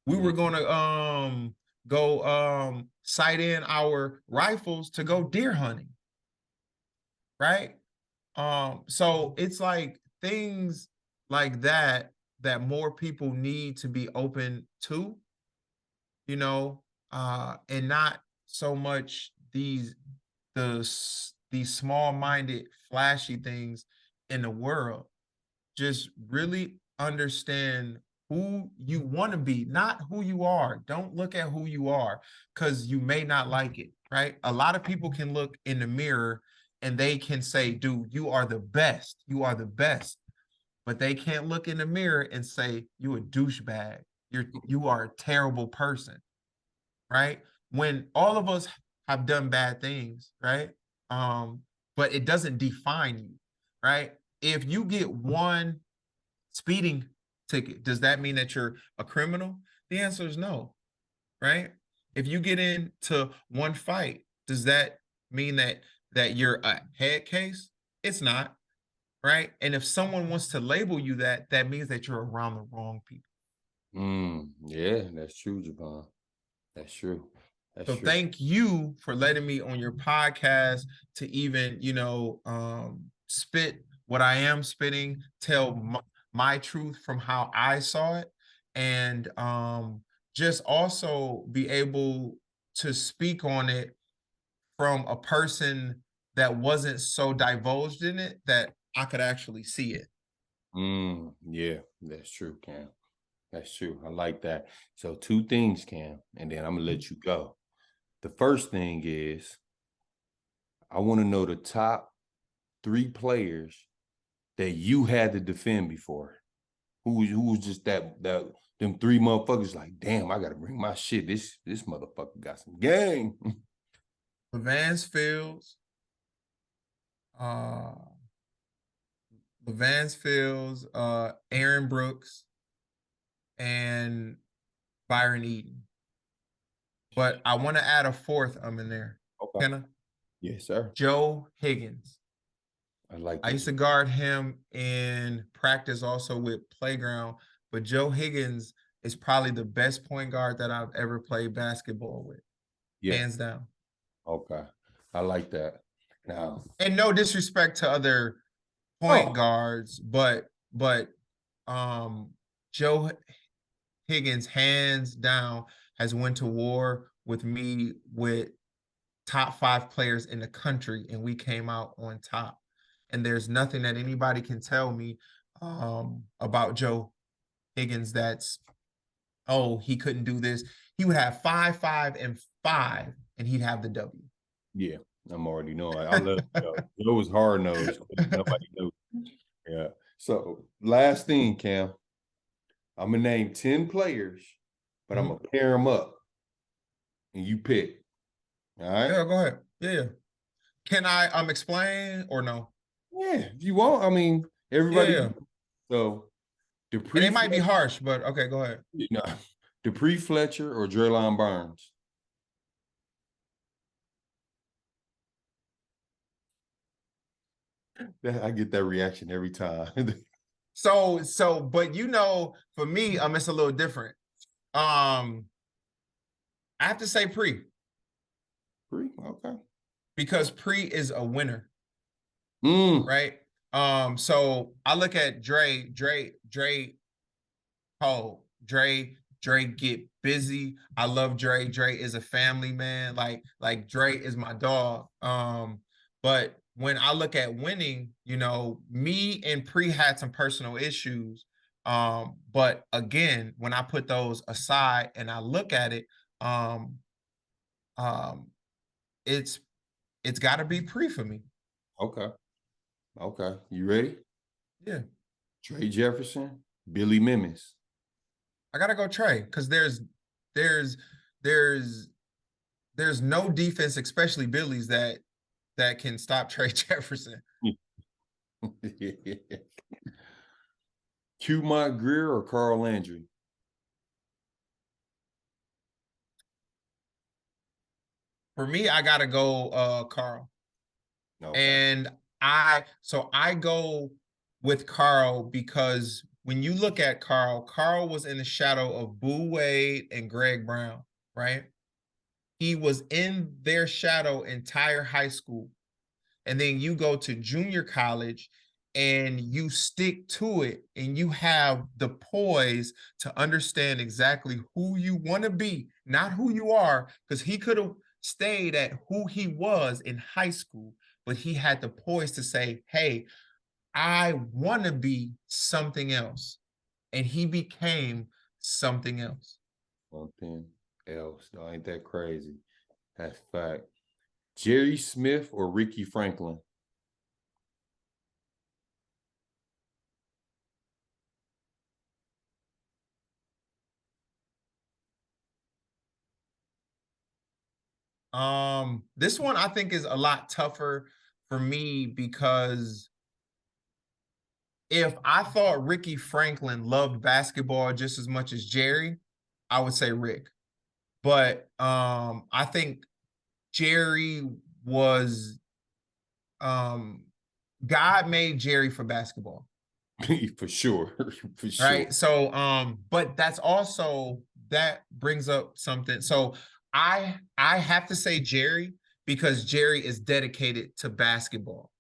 We were gonna go sight in our rifles to go deer hunting, right? So it's like things like that that more people need to be open to, you know, and not so much these small-minded, flashy things in the world. Just really understand who you want to be, not who you are. Don't look at who you are because you may not like it, right? A lot of people can look in the mirror and they can say, dude, you are the best. You are the best. But they can't look in the mirror and say, you a douchebag. You are a terrible person, right? When all of us have done bad things, right? But it doesn't define you, right? If you get one speeding ticket, does that mean that you're a criminal? The answer is no, right? If you get into one fight, does that mean that you're a head case? It's not, right? And if someone wants to label you that, that means that you're around the wrong people. Yeah, that's true, Javon. That's true. That's So true. thank you for letting me on your podcast to even, you know, spit what I am spitting, tell my truth from how I saw it, and just also be able to speak on it from a person that wasn't so divulged in it that I could actually see it. Yeah, that's true, Cam. That's true. I like that. So two things, Cam, and then I'm gonna let you go. The first thing is I want to know the top 3 players that you had to defend before. Who was just that them 3 motherfuckers like, damn, I gotta bring my shit. This motherfucker got some game. Vance Fields, uh, Vance Fields, Aaron Brooks, and Byron Eaton. But I want to add a fourth in there. Okay. Can I? Yes, sir. Joe Higgins. I like I that. used to guard him in practice also with Playground, but Joe Higgins is probably the best point guard that I've ever played basketball with. Yeah. Hands down. Okay. I like that. Now, And no disrespect to other point guards, but Joe Higgins hands down has went to war with me with top 5 players in the country, and we came out on top. And there's nothing that anybody can tell me about Joe Higgins that's, oh, he couldn't do this. He would have 5, 5, and 5, and he'd have the W. yeah, I'm already knowing. I love Joe. Joe was hard nosed. Nobody knew. Yeah. So last thing, Cam, I'm gonna name 10 players, but I'm gonna pair them up, and you pick. All right. Yeah, go ahead. Yeah. Can I explain or no? Yeah, if you want. I mean, everybody. Yeah. So And it might be harsh, but okay, go ahead. No, Dupree Fletcher or Draylon Burns. I get that reaction every time. But you know, for me, it's a little different. I have to say Pre. Pre, okay. Because Pre is a winner. Right? So I look at Dre get busy. I love Dre. Dre is a family man. Like Dre is my dog. But when I look at winning, you know, me and Pre had some personal issues. But again, when I put those aside and I look at it, it's got to be Pre for me. Okay. Okay. You ready? Yeah. Trey Jefferson, Billy Mims. I gotta go Trey, because there's there's no defense, especially Billy's, that can stop Trey Jefferson. Q Greer or Carl Landry? For me, I gotta go Carl. Okay. And I go with Carl because when you look at Carl was in the shadow of Boo Wade and Greg Brown, right? He was in their shadow entire high school. And then you go to junior college and you stick to it and you have the poise to understand exactly who you want to be, not who you are, because he could have stayed at who he was in high school, but he had the poise to say, hey, I want to be something else. And he became something else. Something else. No, ain't that crazy? That's fact. Jerry Smith or Ricky Franklin? This one I think is a lot tougher for me because if I thought Ricky Franklin loved basketball just as much as Jerry, I would say Rick. But I think Jerry was God made Jerry for basketball. For sure. For sure. Right. So but that's also that brings up something. So I have to say Jerry because Jerry is dedicated to basketball.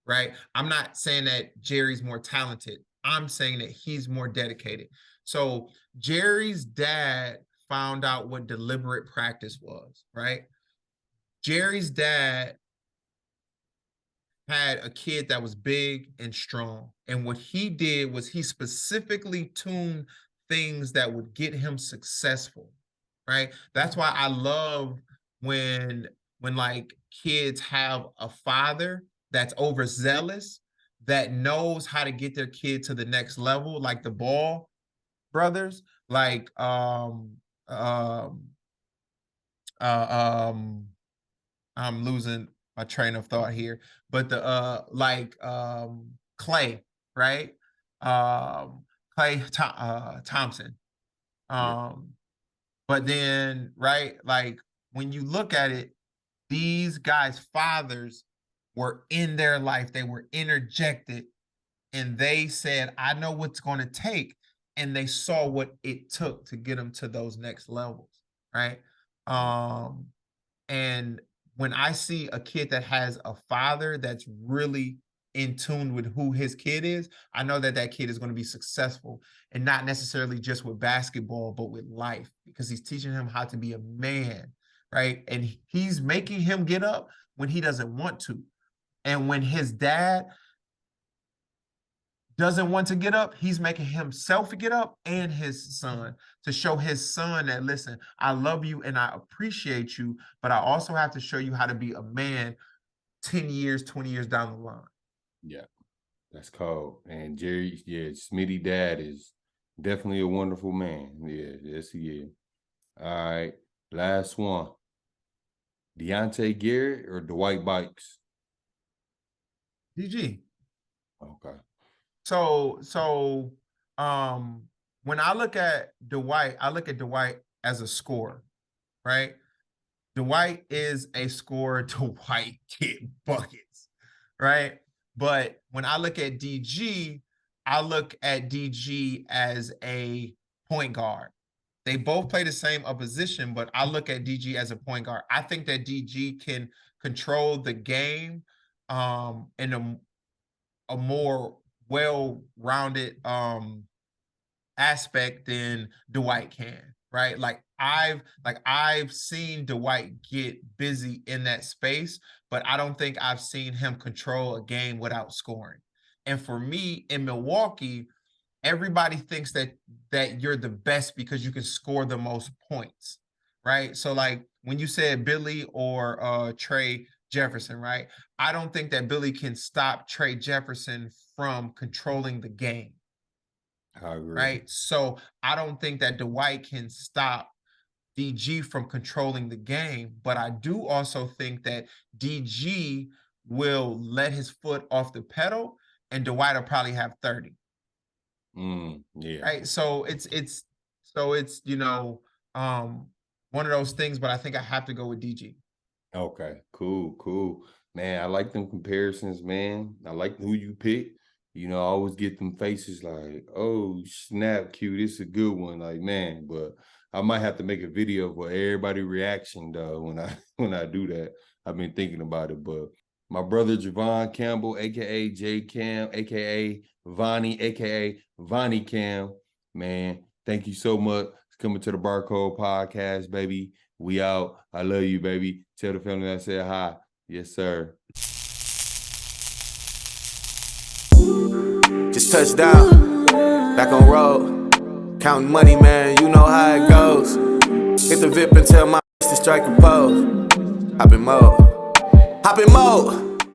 Right. I'm not saying that Jerry's more talented. I'm saying that he's more dedicated. So Jerry's dad found out what deliberate practice was, right? Jerry's dad had a kid that was big and strong. And what he did was he specifically tuned things that would get him successful, right? That's why I love when like kids have a father that's overzealous, that knows how to get their kid to the next level, like the Ball brothers, like I'm losing my train of thought here, but the Clay, right? Thompson. But then, right, like when you look at it, these guys' fathers were in their life, they were interjected, and they said, I know what's going to take. And they saw what it took to get them to those next levels, right? And when I see a kid that has a father that's really in tune with who his kid is, I know that that kid is going to be successful, and not necessarily just with basketball, but with life, because he's teaching him how to be a man, right? And he's making him get up when he doesn't want to. And when his dad doesn't want to get up, he's making himself get up and his son, to show his son that, listen, I love you and I appreciate you, but I also have to show you how to be a man 10 years, 20 years down the line. Yeah, that's cold. And Jerry, yeah, Smitty dad is definitely a wonderful man. Yeah, yes, he is. All right, last one. Deontay Garrett or Dwight Bikes? DG. Okay. So when I look at Dwight, I look at Dwight as a scorer, right? Dwight is a scorer. Dwight get buckets, right? But when I look at DG, I look at DG as a point guard. They both play the same position, but I look at DG as a point guard. I think that DG can control the game in a more well-rounded aspect than Dwight can, right? Like I've seen Dwight get busy in that space, but I don't think I've seen him control a game without scoring. And for me in Milwaukee, everybody thinks that you're the best because you can score the most points, right? So like when you said Billy or Trey Jefferson, right? I don't think that Billy can stop Trey Jefferson from controlling the game. I agree. right? So I don't think that Dwight can stop DG from controlling the game, but I do also think that DG will let his foot off the pedal, and Dwight will probably have 30. Yeah. Right. So it's one of those things, but I think I have to go with DG. Okay, cool. Man, I like them comparisons, man. I like who you pick. You know, I always get them faces like, oh, snap, Q, this is a good one. Like, man, but I might have to make a video for everybody reaction though when I do that. I've been thinking about it. But my brother Javon Campbell, aka J Cam, aka Vonnie, aka Vonnie Cam, man, thank you so much for coming to the Barcode Podcast, baby. We out. I love you, baby. Tell the family I said hi. Yes, sir. Just touched down, back on road. Counting money, man, you know how it goes. Hit the VIP and tell my to strike a pose. Hop in mode.